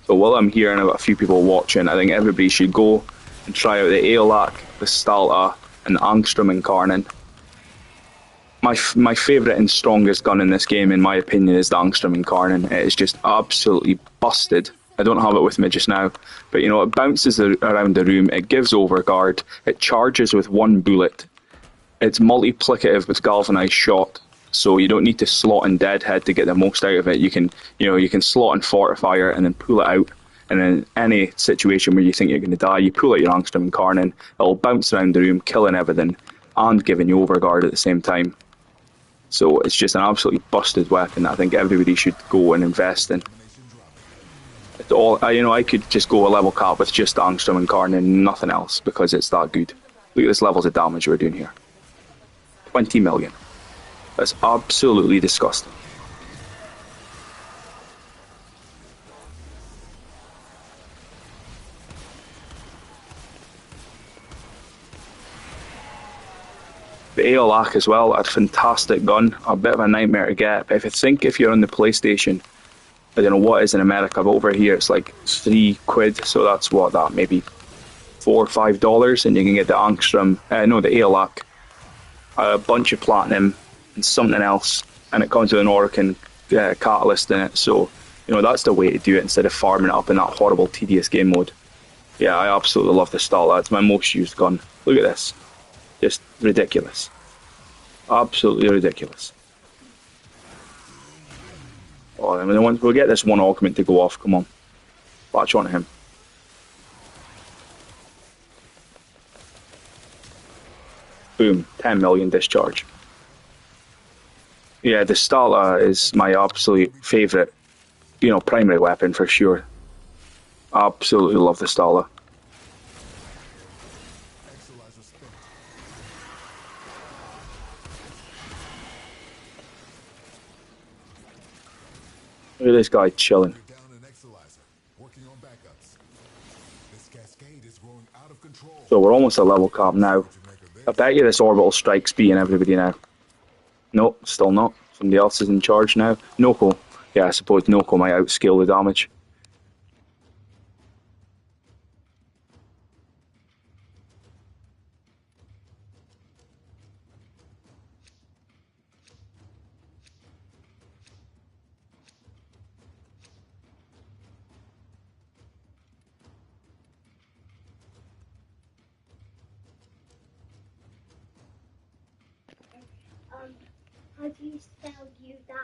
So while I'm here and I've got a few people watching, I think everybody should go and try out the Aeolak, the Stalta, and Angstrom Incarnon. My favourite and strongest gun in this game, in my opinion, is the Angstrom Incarnon. It is just absolutely busted. I don't have it with me just now, but you know, it bounces around the room, it gives overguard, it charges with one bullet, it's multiplicative with galvanized shot, so you don't need to slot in deadhead to get the most out of it. You can slot in fortifier and then pull it out, and in any situation where you think you're going to die, you pull out your Angstrom Incarnon, it'll bounce around the room, killing everything and giving you overguard at the same time. So it's just an absolutely busted weapon that I think everybody should go and invest in. You know, I could just go a level cap with just Angstrom Incarnon and nothing else, because it's that good. Look at this levels of damage we're doing here. 20 million. That's absolutely disgusting. The Aeolak as well, a fantastic gun, a bit of a nightmare to get, but if you're on the PlayStation, I don't know what is in America, but over here it's like £3, so that's what, that maybe $4 or $5, and you can get the Angstrom, the Aeolak, a bunch of platinum and something else, and it comes with an Orokin catalyst in it. So you know, that's the way to do it instead of farming it up in that horrible, tedious game mode. Yeah, I absolutely love the Stalta. It's my most used gun. Look at this, just ridiculous, absolutely ridiculous. Oh, I mean, we'll get this one augment to go off. Come on, latch on to him. Boom, 10 million discharge. Yeah, the Stalta is my absolute favourite, you know, primary weapon for sure. Absolutely love the Stalta. Look at this guy chilling. backups. This cascade is growing out of control. So we're almost at level cap now. I bet you this orbital strike's beating everybody now. Nope, still not. Somebody else is in charge now. Noko. Yeah, I suppose Noko might outscale the damage. How do you spell you die?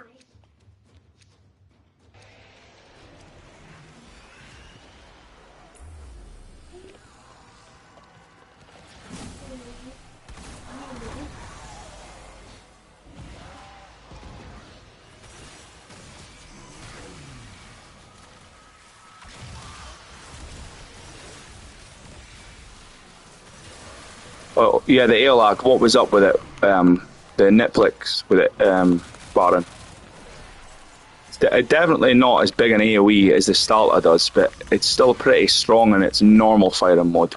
Oh, yeah, the ALAC, what was up with it? The Netflix with it, Baron. It's definitely not as big an AoE as the Stalta does, but it's still pretty strong in its normal fighting mode.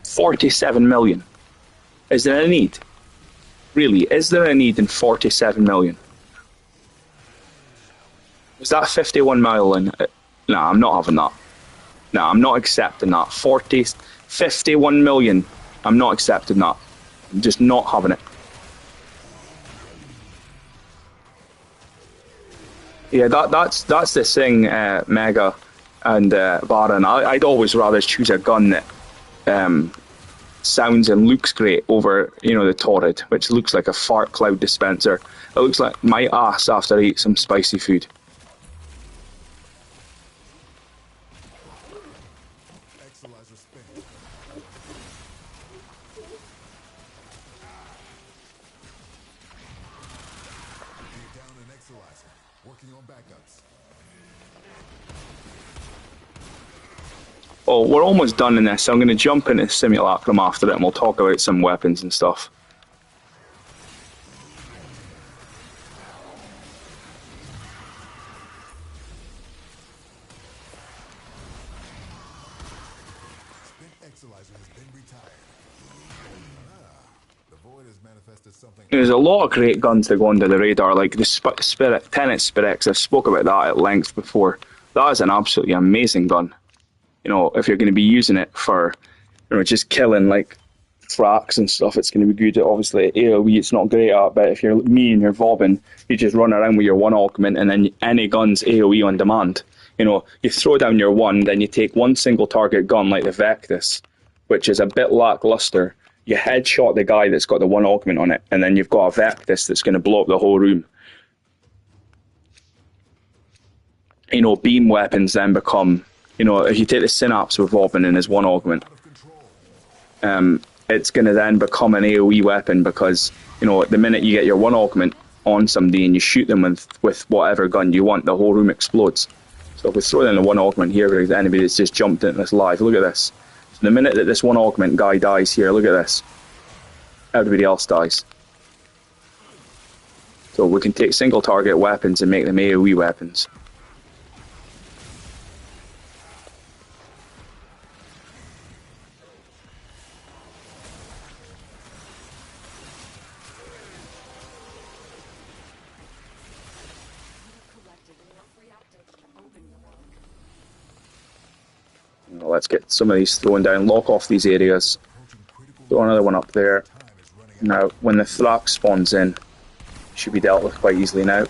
$47 million. Is there a need? Really, is there a need in 47 million? Was that 51 million? No, I'm not having that. No, I'm not accepting that. 51 million. I'm not accepting that. I'm just not having it. Yeah, that's the thing, Mega and Baron. I'd always rather choose a gun that sounds and looks great over, the Torrid, which looks like a fart cloud dispenser. It looks like my ass after I eat some spicy food. Exalizer spin. You're down an Exalizer. Working on backups. Oh, we're almost done in this, so I'm going to jump into Simulacrum after it and we'll talk about some weapons and stuff. Exalizer has been retired. The Void has manifested something. There's a lot of great guns that go under the radar, like the Tenet Spirex. I've spoke about that at length before. That is an absolutely amazing gun. If you're going to be using it for, just killing like fracks and stuff, it's going to be good. Obviously, AoE it's not great at, but if you're me and you're Vauban, you just run around with your one augment and then any gun's AoE on demand. You throw down your one, then you take one single target gun like the Vectis, which is a bit lackluster. You headshot the guy that's got the one augment on it, and then you've got a Vectis that's going to blow up the whole room. Beam weapons then become, if you take the Synapse with Vauban and his one augment, it's going to then become an AoE weapon because, the minute you get your one augment on somebody and you shoot them with whatever gun you want, the whole room explodes. So if we throw in the one augment here, there's anybody that's just jumped into this live, look at this. So the minute that this one augment guy dies here, look at this. Everybody else dies. So we can take single target weapons and make them AoE weapons. Let's get some of these thrown down, lock off these areas. Throw another one up there. Now, when the Thrax spawns in, should be dealt with quite easily now.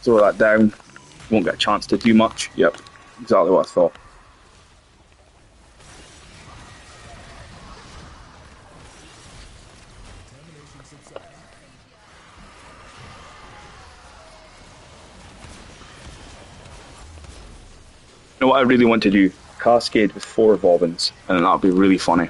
Throw that down. Won't get a chance to do much. Yep, exactly what I thought. You know what I really want to do? Cascade with 4 Vaubans, and that would be really funny.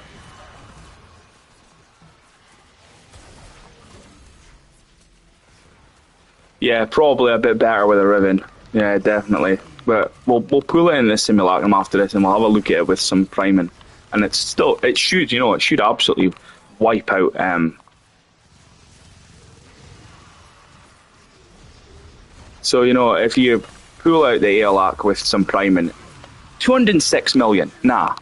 Yeah, probably a bit better with a ribbon. Yeah, definitely. But we'll pull it in the simulacrum after this, and we'll have a look at it with some priming. And it should, you know, it should absolutely wipe out. So you know, if you pull out the ALAC with some priming, 206 million. Nah,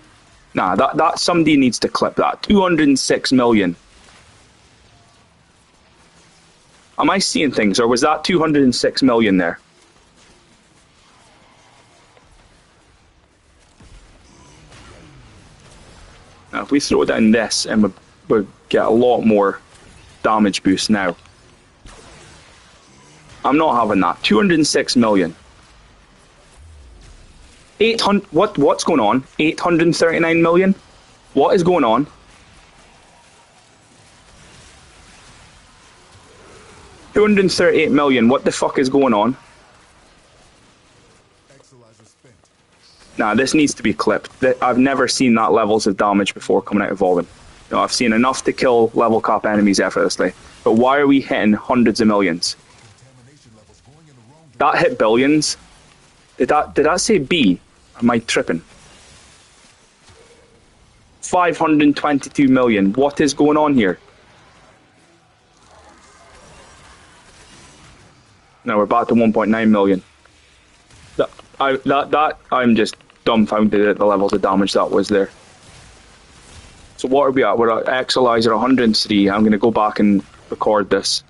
that somebody needs to clip that. 206 million. Am I seeing things, or was that 206 million there? Now, if we throw down this, and we get a lot more damage boost now. I'm not having that. 206 million. 800. What's going on? 839 million. What is going on? $238 million. What the fuck is going on? Nah, this needs to be clipped. I've never seen that levels of damage before coming out of Vauban. You know, I've seen enough to kill level cap enemies effortlessly. But why are we hitting hundreds of millions? That hit billions. Did that say B? Am I tripping? 522 million. What is going on here? Now we're back to 1.9 million. I'm just dumbfounded at the levels of damage that was there. So what are we at? We're at Exalizer 103. I'm going to go back and record this.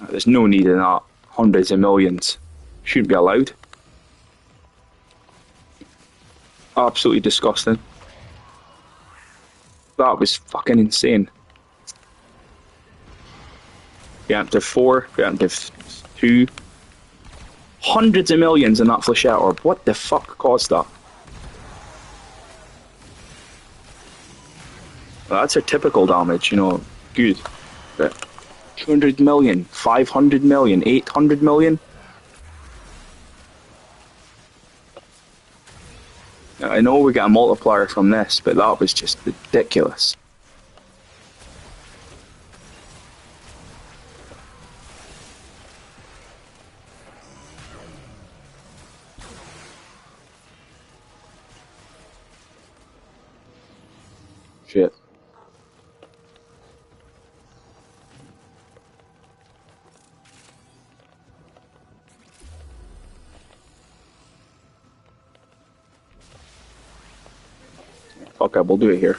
There's no need in that. Hundreds of millions. Shouldn't be allowed. Absolutely disgusting. That was fucking insane. Preemptive 4, preemptive 2. Hundreds of millions in that flechette orb. What the fuck caused that? Well, that's our typical damage, you know. Good. But 200 million, 500 million, 800 million. Now, I know we got a multiplier from this, but that was just ridiculous. Shit. Fuck it, we'll do it here.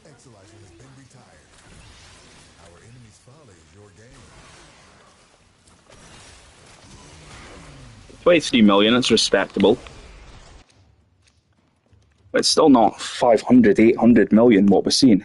Exalizer has been retired. Our enemy's folly is your game. 23 million, it's respectable. But it's still not 500, 800 million what we're seeing.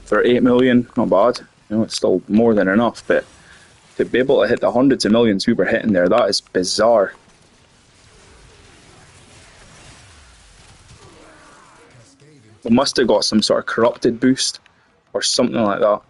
For 8 million, not bad. You know, it's still more than enough, but to be able to hit the hundreds of millions we were hitting there, that is bizarre. We must have got some sort of corrupted boost or something like that.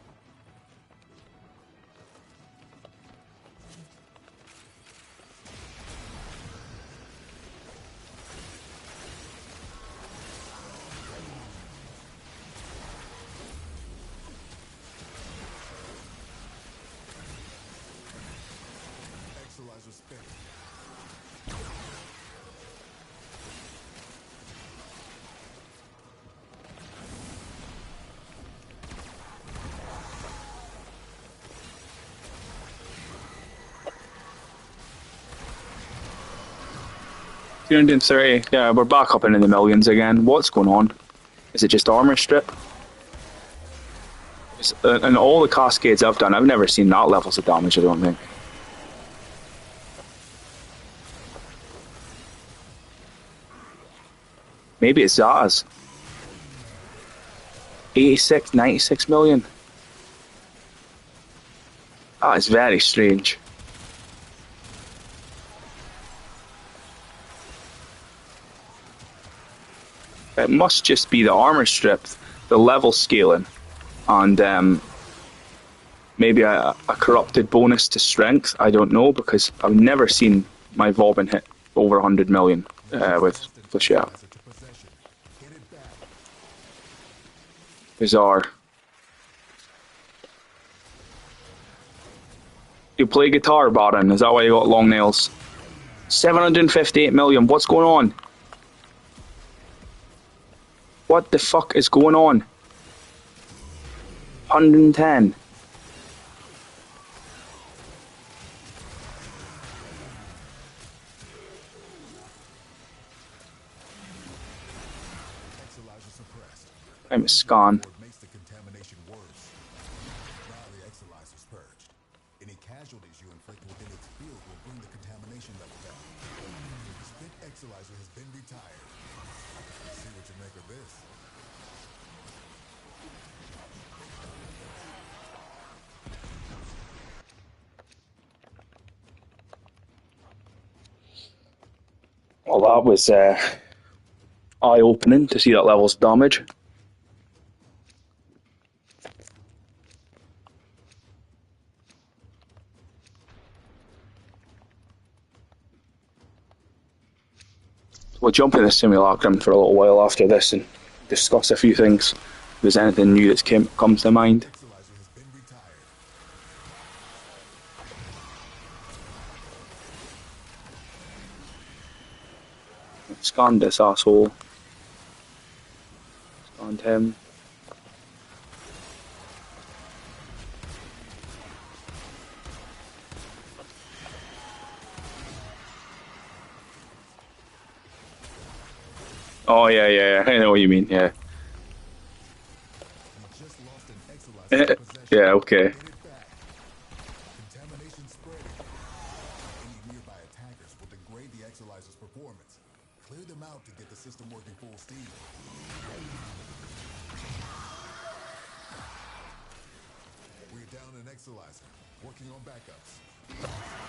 Exalizer spent. Yeah, we're back up into the millions again. What's going on? Is it just armor strip? And all the cascades I've done, I've never seen that levels of damage, I don't think. Maybe it's Zata's. 86, 96 million. That is very strange. It must just be the armor strip, the level scaling, and maybe a corrupted bonus to strength. I don't know, because I've never seen my Vauban hit over 100 million with Flechette. Bizarre. You play guitar, Baron? Is that why you got long nails? 758 million. What's going on? What the fuck is going on? 110. I'm a scan. Makes the contamination worse. Now the exolizer's purged. Any casualties you inflict within its field will bring the contamination level down. The spent exolizer has been retired. See what you make of this. Well, that was eye-opening to see that level's damage. We'll jump in the simulacrum for a little while after this and discuss a few things. If there's anything new that's comes to mind. Scanned this asshole. Scanned him. Oh yeah, I know what you mean, yeah. Yeah, okay. Contamination spreading. Any nearby attackers will degrade the exolizer's performance. Clear them out to get the system working full steam. We're down an exolizer. Working on backups.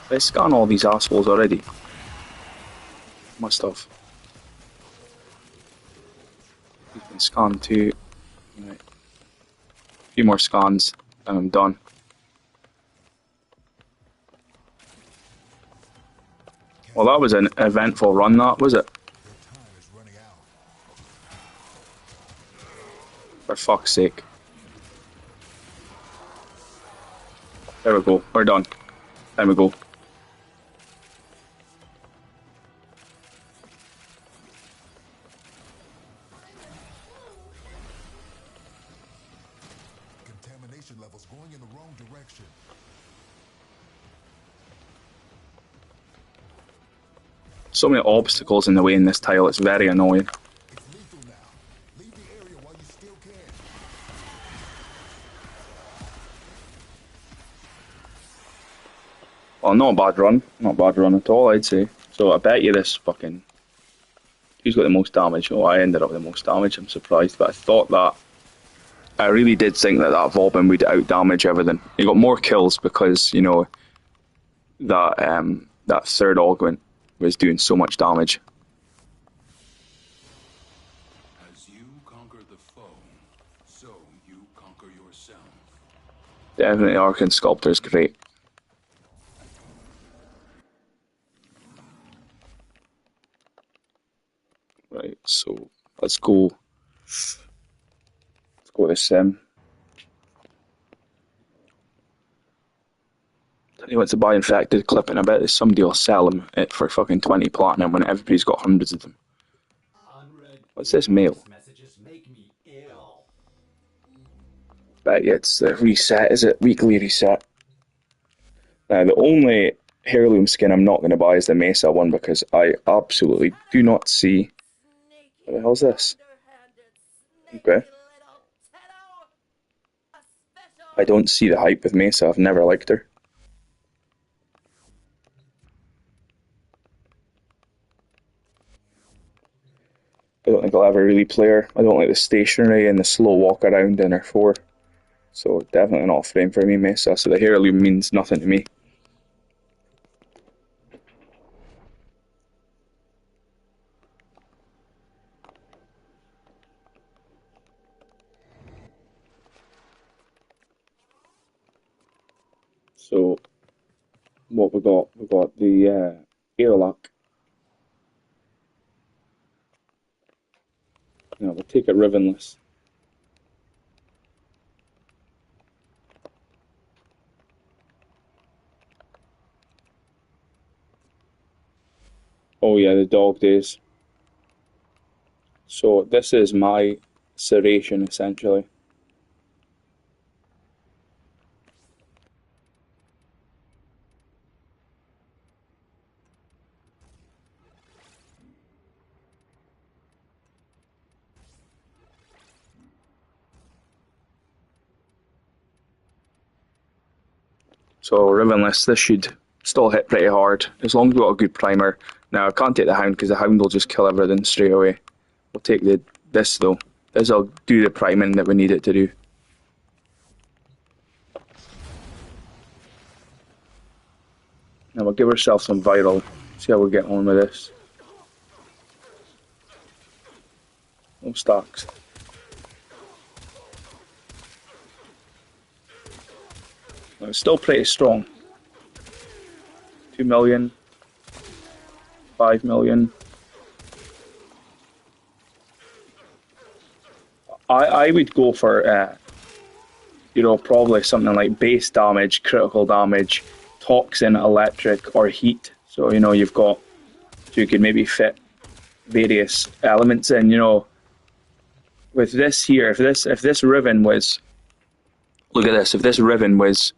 They scan all these assholes already. Must have. You can scan too. Right. A few more scans and I'm done. Well, that was an eventful run, that, was it? For fuck's sake. There we go, we're done. There we go. Contamination levels going in the wrong direction. So many obstacles in the way in this tile, it's very annoying. It's lethal now. Leave the area while you still can. Well, not a bad run. Not a bad run at all, I'd say. So I bet you this fucking... Who's got the most damage? Oh, I ended up with the most damage. I'm surprised, but I thought that... I really did think that that Vauban would out-damage everything. He got more kills because, you know, that third augment was doing so much damage. As you conquer the foe, so you conquer yourself. Definitely Arcane Sculptor's great. Right, so let's go. Let's go to Sim. Tell you what to buy infected clip, and I bet there's somebody will sell them it for fucking 20 platinum when everybody's got hundreds of them. What's this mail? Bet you it's the reset, is it? Weekly reset. Now the only heirloom skin I'm not going to buy is the Mesa one because I absolutely do not see. What the hell's this? Okay. I don't see the hype with Mesa. I've never liked her. I don't think I'll ever really play her. I don't like the stationary and the slow walk around in her 4. So definitely not a frame for me, Mesa. So the heirloom means nothing to me. So what we got? We got the airlock. Now we'll take it rivenless. Oh yeah, the dog days. So this is my serration essentially. So rivenless, this should still hit pretty hard as long as we've got a good primer. Now I can't take the hound because the hound will just kill everything straight away. We'll take this though. This will do the priming that we need it to do. Now we'll give ourselves some viral. See how we get on with this. No stacks. Now it's still pretty strong. 2 million. 5 million. I would go for, probably something like base damage, critical damage, toxin, electric, or heat. So, you've got, so you can maybe fit various elements in, with this here, if this riven was, look at this, if this riven was,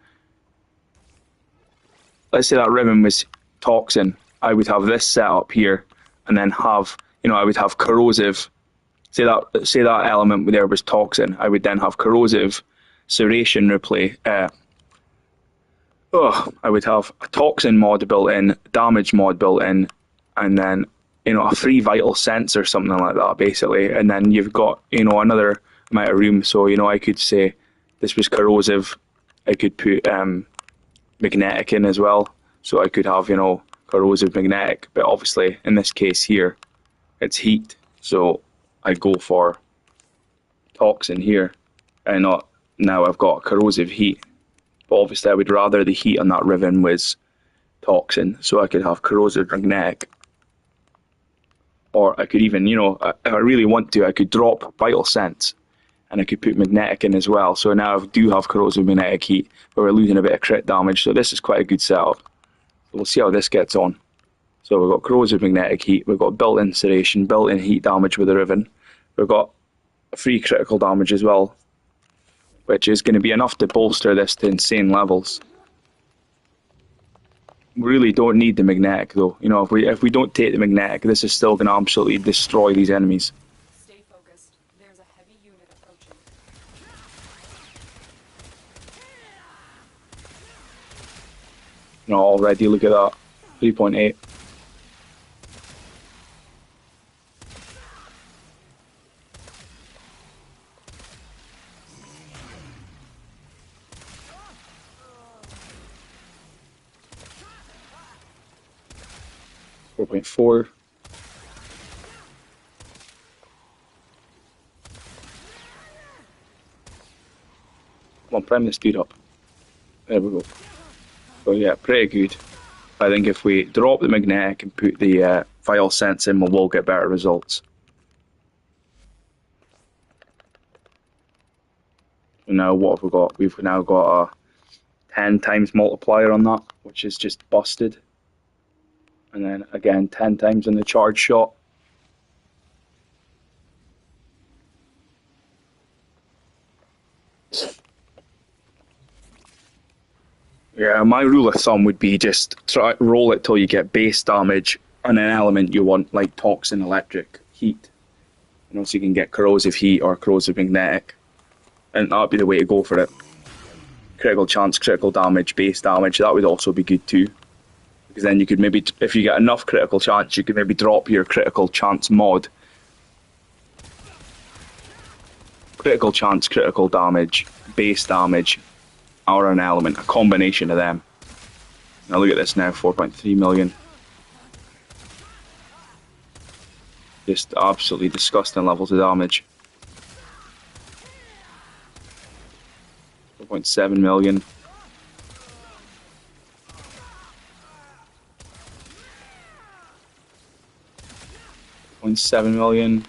let's say that riven was toxin, I would have this set up here, and then have, I would have corrosive. Say that element there was toxin, I would then have corrosive, serration replay. I would have a toxin mod built in, damage mod built in, and then a free vital sense or something like that, basically. And then you've got another amount of room. So I could say this was corrosive. I could put magnetic in as well. So I could have corrosive magnetic. But obviously in this case here, it's heat. So I go for toxin here, and not now I've got corrosive heat. But obviously I would rather the heat on that riven was toxin, so I could have corrosive magnetic. Or I could even, if I really want to, I could drop vital sense, and I could put magnetic in as well. So now I do have corrosive magnetic heat, but we're losing a bit of crit damage. So this is quite a good setup. So we'll see how this gets on. So we've got corrosive magnetic heat, we've got built-in serration, built-in heat damage with the riven. We've got free critical damage as well, which is going to be enough to bolster this to insane levels. We really don't need the magnetic though. If we don't take the magnetic, this is still going to absolutely destroy these enemies. Stay focused. There's a heavy unit approaching. Already look at that. 3.8. .4. Come on, prime the speed up. There we go. So yeah, pretty good. I think if we drop the magnetic and put the vital sense in, we will get better results. And now what have we got? We've now got a 10 times multiplier on that, which is just busted. And then again 10 times on the charge shot. Yeah, my rule of thumb would be just roll it till you get base damage on an element you want, like toxin, electric, heat. So you can get corrosive heat or corrosive magnetic. And that'd be the way to go for it. critical chance, critical damage, base damage, that would also be good too. Because then you could maybe, if you get enough critical chance, you could maybe drop your critical chance mod. Critical chance, critical damage, base damage, or an element, a combination of them. Now look at this now, 4.3 million. Just absolutely disgusting levels of damage. 4.7 million. 0.7 million.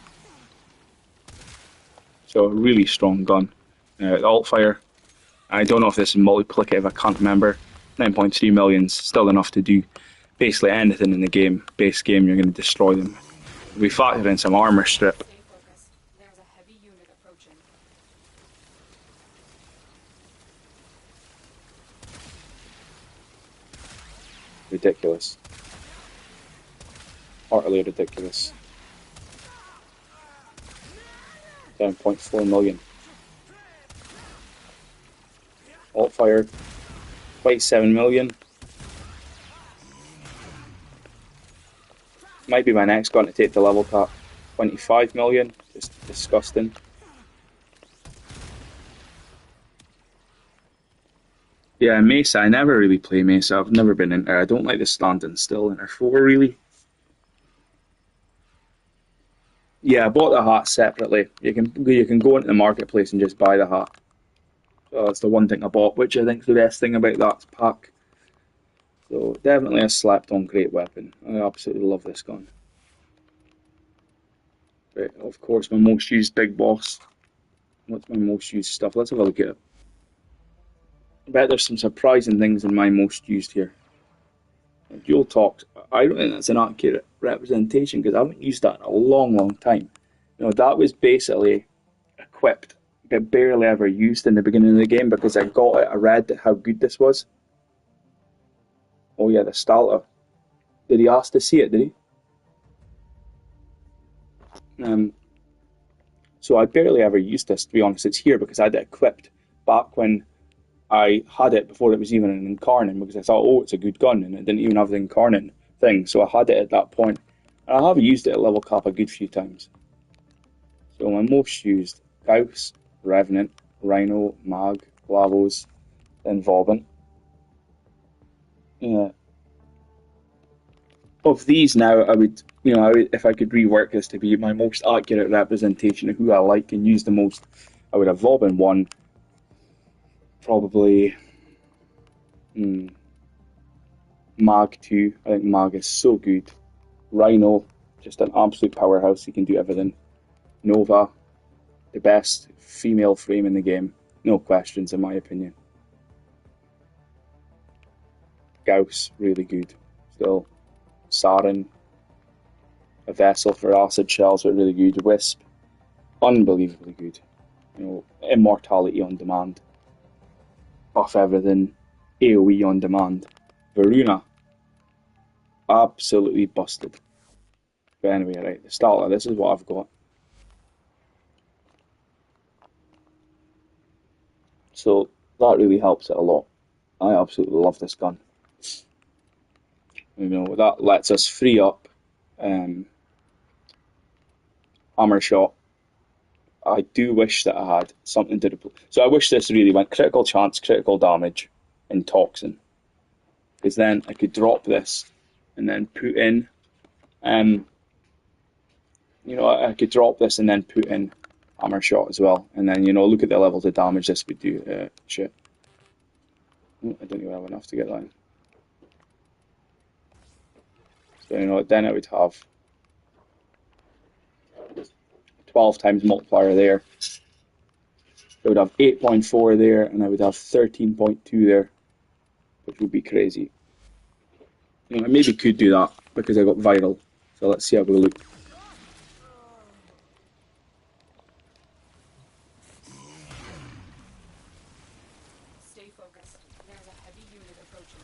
So a really strong gun. The alt fire, I don't know if this is multiplicative, I can't remember. 9.3 million is still enough to do basically anything in the game. Base game, you're going to destroy them. We factor in some armor strip. Stay focused. There's a heavy unit approaching. Ridiculous. Utterly ridiculous. 7.4 million. Alt fire, 0.7 million. Might be my next gun to take the level cap. 25 million. Just disgusting. Yeah, Mesa, I never really play Mesa. I've never been in there. I don't like the standing still in R4 really. Yeah, I bought the hat separately. You can go into the marketplace and just buy the hat. So that's the one thing I bought, which I think is the best thing about that pack. So definitely a slept on great weapon. I absolutely love this gun. Right, of course, my most used big boss. What's my most used stuff? Let's have a look at it. I bet there's some surprising things in my most used here. Dual Talks, I don't think that's an accurate representation because I haven't used that in a long, long time. You know, that was basically equipped, but barely ever used in the beginning of the game because I got it, I read how good this was. Oh yeah, the Stalta. Did he ask to see it, did he? So I barely ever used this, to be honest. It's here because I had it equipped back when I had it before it was even an incarnate because I thought, oh, it's a good gun, and it didn't even have the incarnate thing. So I had it at that point, and I have used it at level cap a good few times. So my most used: Gauss, Revenant, Rhino, Mag, Lavos, then Vauban. Yeah. Of these now, I would, if I could rework this to be my most accurate representation of who I like and use the most, I would have Vauban 1, probably Mag 2. I think Mag is so good. Rhino, just an absolute powerhouse. He can do everything. Nova, the best female frame in the game. No questions, in my opinion. Gauss, really good. Still. Sarin, a vessel for acid shells, but really good. Wisp, unbelievably good. Immortality on demand. Buff everything. AoE on demand. Varuna, absolutely busted. But anyway, right, the Stalta, this is what I've got. So that really helps it a lot. I absolutely love this gun. That lets us free up hammer shot. I do wish that I had something to replace. So I wish this really went critical chance, critical damage, and toxin. Because then I could drop this and then put in I could drop this and then put in hammer shot as well. And then, look at the levels of damage this would do. Shit. I don't even have enough to get that in. So, then I would have 12 times multiplier there. I would have 8.4 there, and I would have 13.2 there, which would be crazy. I maybe could do that because I got viral. So let's see how we look. Stay focused. There's a heavy unit approaching.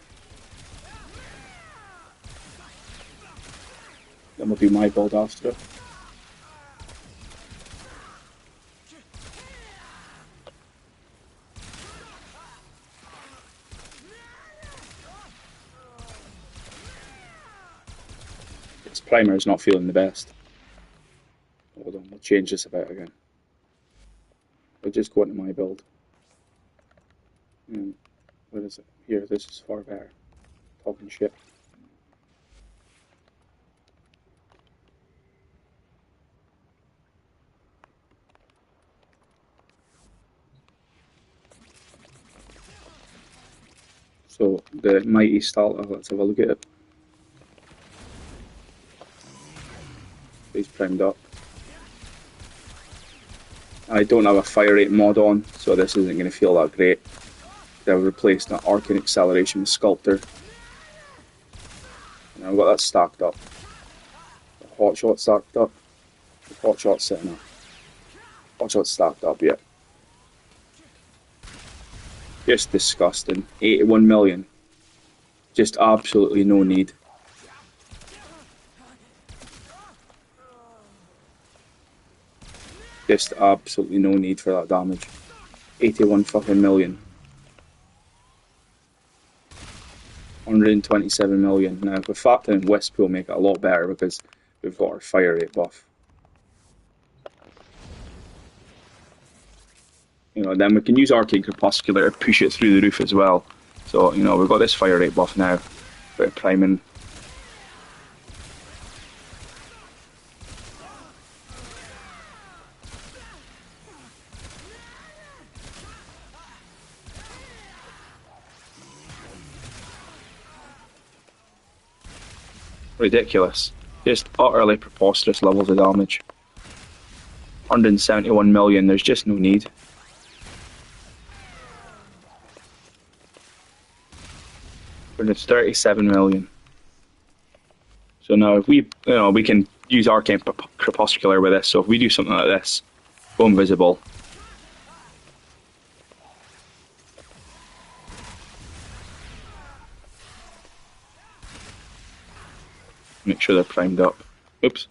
Then we'll do my build after it. primer is not feeling the best. Hold on, we'll change this about again. We'll just go into my build. What is it? Here, this is far better. Talking shit. So, the mighty starter, let's have a look at it. He's primed up. I don't have a fire rate mod on, so this isn't going to feel that great. I've replaced that arcane acceleration with sculptor. And I've got that stacked up. The hot shot stacked up. The hot shot sitting up. Hot shot stacked up, yeah. Just disgusting. 81 million. Just absolutely no need. Just absolutely no need for that damage. 81 fucking million. 127 million. Now, if we factor in Wisp, we'll make it a lot better because we've got our fire rate buff. You know, then we can use Arcane Crepuscular to push it through the roof as well. So, you know, we've got this fire rate buff now. Bit of priming. Ridiculous. Just utterly preposterous levels of damage. 171 million, there's just no need. And it's 37 million. So now if we, we can use Arcane Crepuscular with this, so if we do something like this, go invisible. Make sure they're primed up. Oops.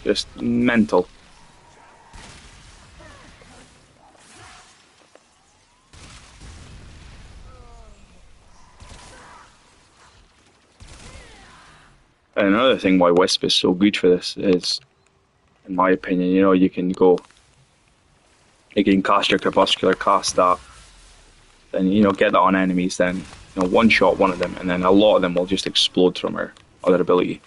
Just mental. And another thing why Wisp is so good for this is, in my opinion, you can cast your Crepuscular, cast that, then, get that on enemies, then, one-shot one of them, and then a lot of them will just explode from her other ability.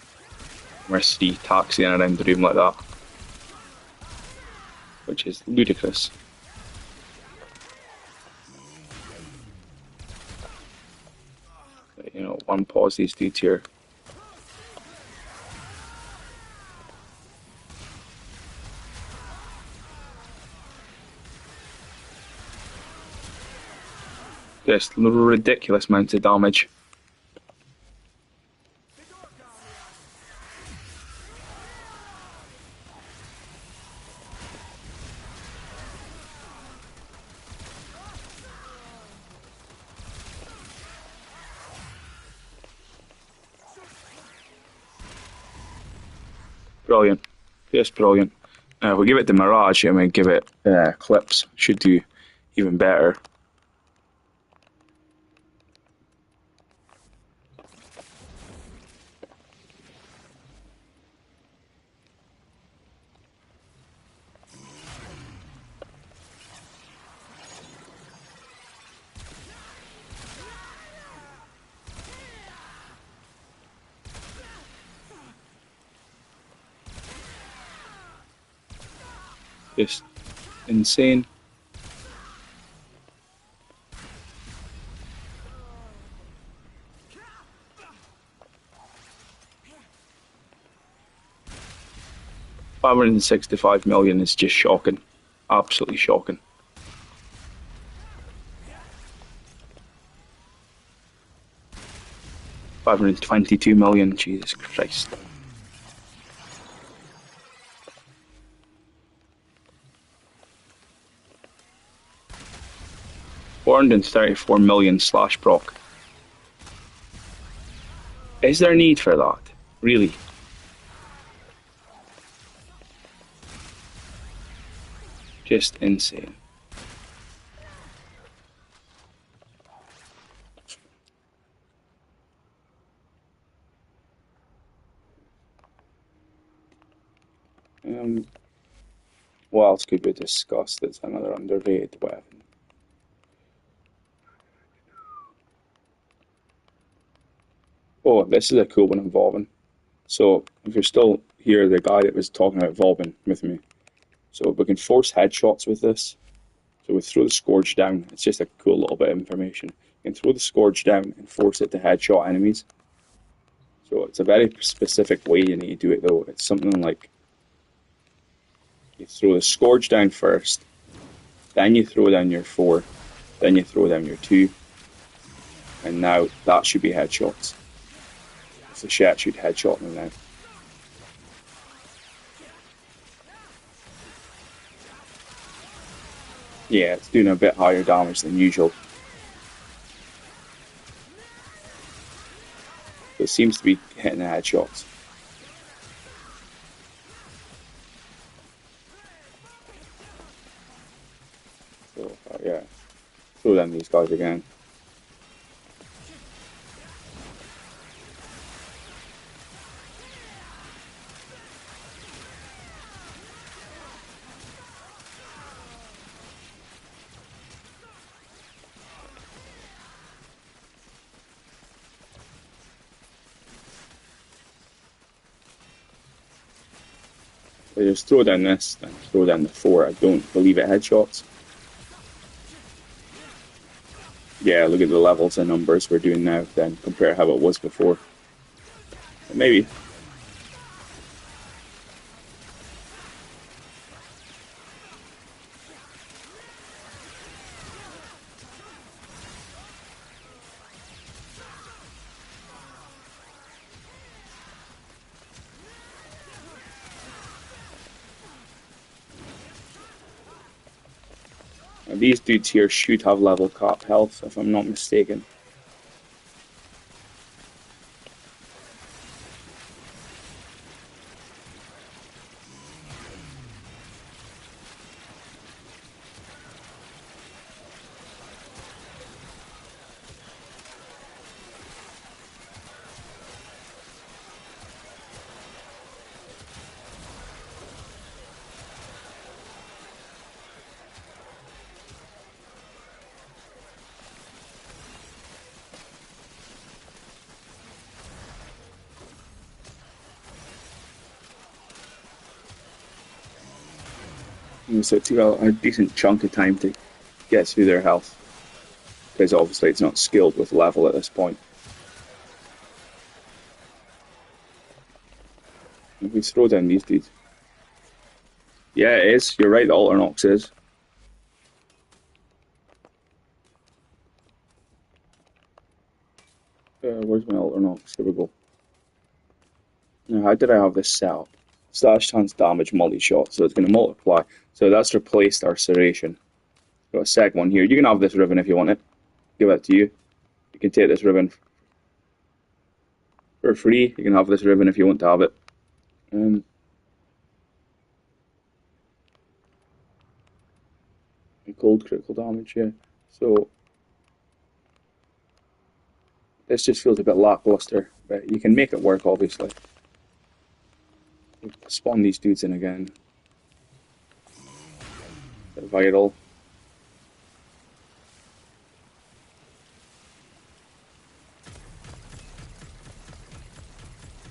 Mercy taxi in around the room like that. Which is ludicrous. But, one pause these dudes here. Just ridiculous amounts of damage. Brilliant. Just brilliant. Now, if we give it the Mirage and we give it Clips, should do even better. Just insane. $565 million is just shocking. Absolutely shocking. $522 million, Jesus Christ. $434 million slash proc. Is there a need for that? Really? Just insane. What else could be discussed that's another underrated weapon? Oh, this is a cool one in Vauban. So, if you're still here, the guy that was talking about Vauban with me. So, we can force headshots with this. So, we throw the Scourge down. It's just a cool little bit of information. You can throw the Scourge down and force it to headshot enemies. So, it's a very specific way you need to do it, though. It's something like you throw the Scourge down first, then you throw down your 4, then you throw down your 2, and now that should be headshots. The shat should headshot me now. Yeah, it's doing a bit higher damage than usual. It seems to be hitting the headshots. So, yeah. Throw down these guys again. I just throw down this, then throw down the 4. I don't believe it headshots. Yeah, look at the levels and numbers we're doing now, then compare how it was before. Maybe. These dudes here should have level cap health, if I'm not mistaken. So it took a decent chunk of time to get through their health, because obviously it's not skilled with level at this point. If we throw down these dudes. Yeah, it is. You're right, the Alternox is. Where's my Alternox? Here we go. Now, how did I have this set up? Slash chance damage multi-shot, so it's going to multiply. So that's replaced our Serration. Got a second one here. You can have this ribbon if you want it. Give that to you. You can take this ribbon for free. You can have this ribbon if you want to have it. Gold critical damage, yeah. So this just feels a bit lackluster, but you can make it work, obviously. Spawn these dudes in again. They're vital.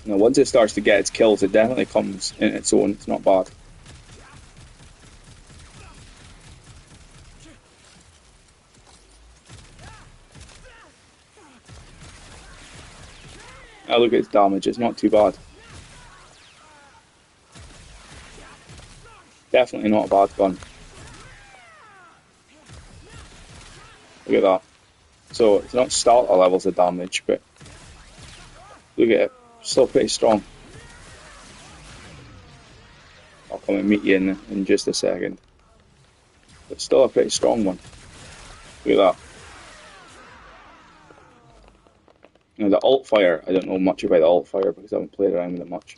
Now, once it starts to get its kills, it definitely comes in its own. It's not bad. Now look at its damage. It's not too bad. Definitely not a bad gun. Look at that. So it's not starter levels of damage, but look at it. Still pretty strong. I'll come and meet you in just a second. But still a pretty strong one. Look at that. Now the alt fire, I don't know much about the alt fire because I haven't played around with it much.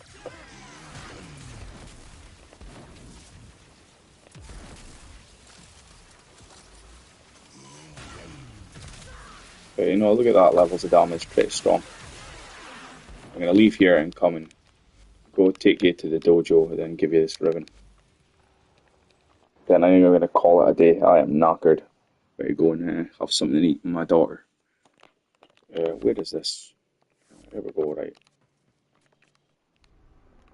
But you know, look at that, levels of damage, pretty strong. I'm going to leave here and come and go take you to the dojo and then give you this ribbon. Then I'm going to call it a day. I am knackered. Better go and have something to eat with my daughter. Where is this? There we go, right.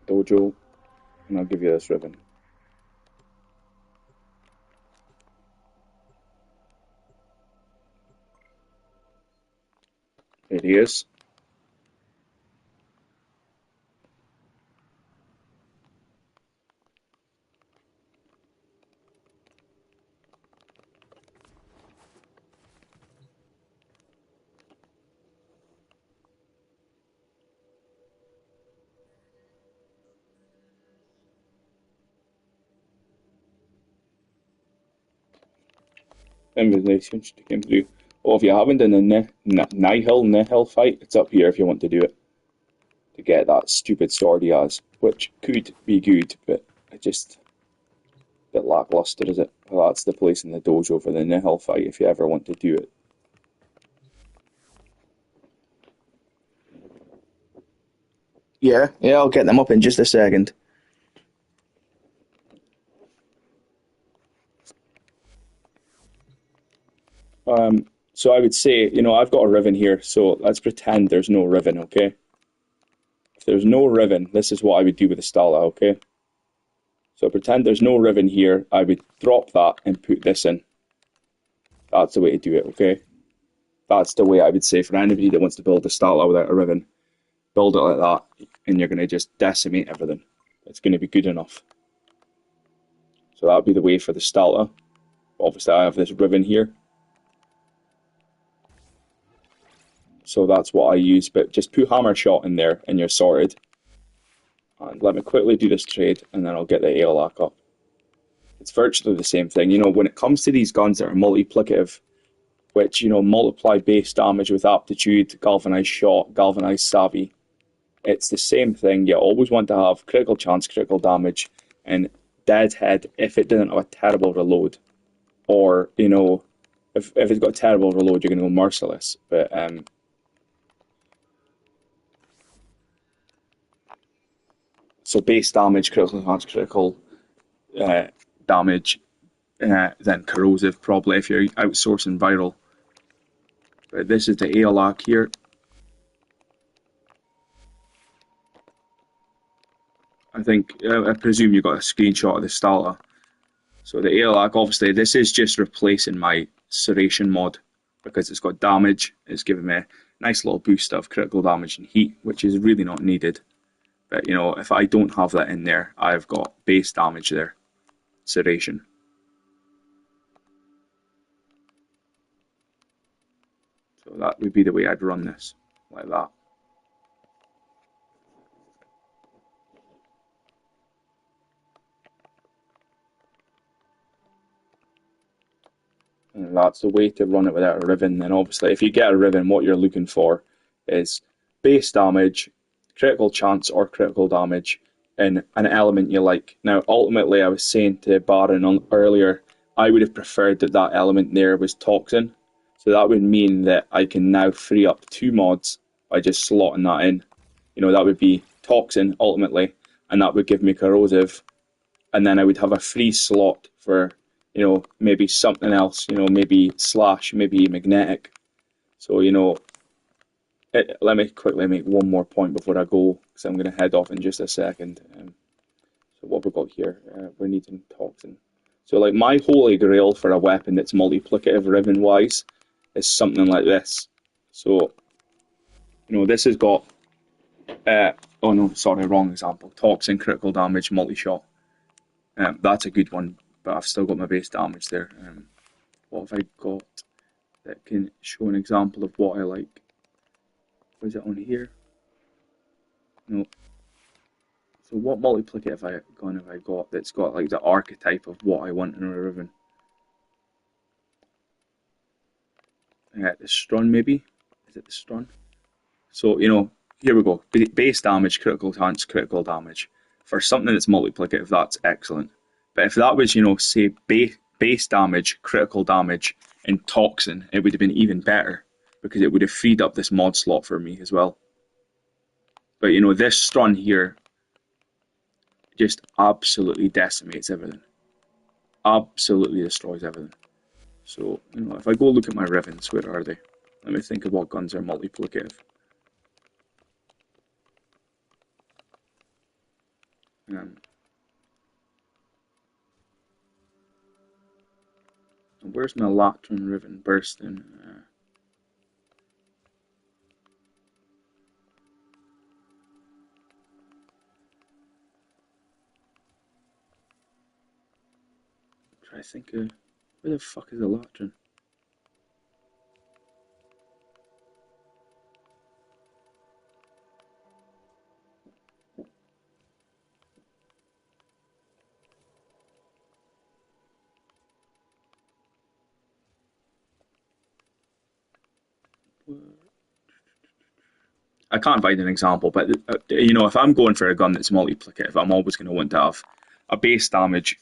Dojo, and I'll give you this ribbon. There he is. Invitation came through. Oh, if you haven't done the Nihil fight, it's up here if you want to do it. To get that stupid sword he has, which could be good, but it just a bit lackluster, is it? Well, that's the place in the dojo for the Nihil fight if you ever want to do it. Yeah, I'll get them up in just a second. So I would say, I've got a ribbon here, so let's pretend there's no ribbon, okay? If there's no ribbon, this is what I would do with the Stala, okay? So pretend there's no ribbon here, I would drop that and put this in. That's the way to do it, okay? That's the way I would say for anybody that wants to build a Stala without a ribbon. Build it like that, and you're going to just decimate everything. It's going to be good enough. So that would be the way for the Stala. Obviously I have this ribbon here. So that's what I use, but just put hammer shot in there and you're sorted. And let me quickly do this trade and then I'll get the Aeolak up. It's virtually the same thing. When it comes to these guns that are multiplicative, which, multiply base damage with aptitude, galvanized shot, galvanized savvy, it's the same thing. You always want to have critical chance, critical damage, and deadhead if it doesn't have a terrible reload. Or, if it's got a terrible reload, you're going to go merciless. But, so base damage, critical chance, critical damage, then corrosive probably if you're outsourcing viral. But this is the Aeolak here. I presume you got a screenshot of the Stala. So the Aeolak, obviously, this is just replacing my Serration mod because it's got damage. It's giving me a nice little boost of critical damage and heat, which is really not needed. But, if I don't have that in there, I've got base damage there. Serration. So that would be the way I'd run this, like that. And that's the way to run it without a ribbon. Then obviously, if you get a ribbon, what you're looking for is base damage, critical chance or critical damage, in an element you like. Now, ultimately, I was saying to Baron earlier, I would have preferred that element there was Toxin. So that would mean that I can now free up 2 mods by just slotting that in. That would be Toxin, ultimately, and that would give me Corrosive. And then I would have a free slot for, maybe something else, maybe Slash, maybe Magnetic. So, let me quickly make one more point before I go, because I'm going to head off in just a second. So what we've got here, we're needing Toxin. So like my holy grail for a weapon that's multiplicative ribbon-wise is something like this. So, this has got, oh no, sorry, wrong example. Toxin, critical damage, multi-shot. That's a good one, but I've still got my base damage there. What have I got that can show an example of what I like? Was it on here? No. So what multiplicative have I got that's got like the archetype of what I want in a ribbon? The Strun maybe? Is it the Strun? So, here we go. Base damage, critical chance, critical damage. For something that's multiplicative, that's excellent. But if that was, say, base damage, critical damage, and Toxin, it would have been even better, because it would have freed up this mod slot for me as well. But, this Strun here, just absolutely decimates everything. Absolutely destroys everything. So, you know, if I go look at my Rivens, where are they? Let me think of what guns are multiplicative. Where's my Latran Riven bursting? Try to think of where the fuck is the Latran? I can't find an example, but you know, if I'm going for a gun that's multiplicative, I'm always going to want to have a base damage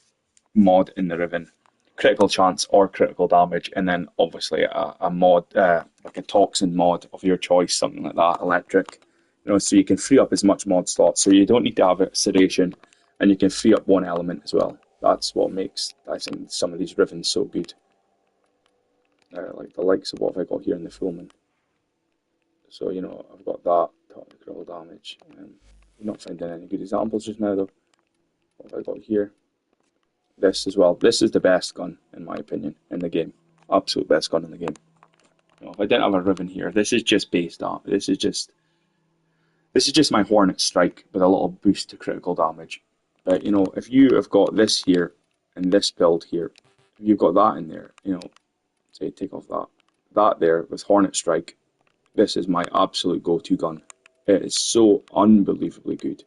mod in the Riven, critical chance or critical damage, and then obviously a mod, like a toxin mod of your choice, something like that, electric. You know, so you can free up as much mod slots, so you don't need to have a sedation, and you can free up one element as well. That's what makes, I think, some of these Rivens so good. Like the likes of what have I got here in the Fulman. So, you know, I've got that, critical damage. I'm not finding any good examples just now, though. What have I got here? This as well. This is the best gun, in my opinion, in the game. Absolute best gun in the game. You know, if I didn't have a Riven here, this is just based on. This is just my Hornet Strike with a little boost to critical damage. But, you know, if you have got this here and this build here, if you've got that in there, you know, say take off that there with Hornet Strike, this is my absolute go-to gun. It is so unbelievably good.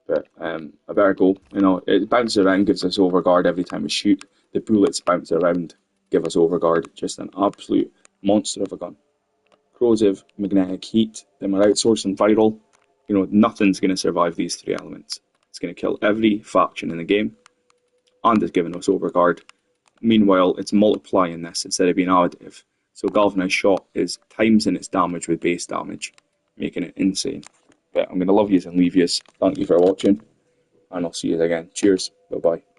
But I better go. You know, it bounces around, gives us overguard every time we shoot. The bullets bounce around, give us overguard. Just an absolute monster of a gun. Corrosive, magnetic heat, then we're outsourcing viral. You know, nothing's going to survive these three elements. It's going to kill every faction in the game, and it's giving us overguard. Meanwhile, it's multiplying this instead of being additive. So galvanized shot is timesing its damage with base damage, making it insane. But I'm going to love yous and leave yous. Thank you for watching, and I'll see you again. Cheers. Bye-bye.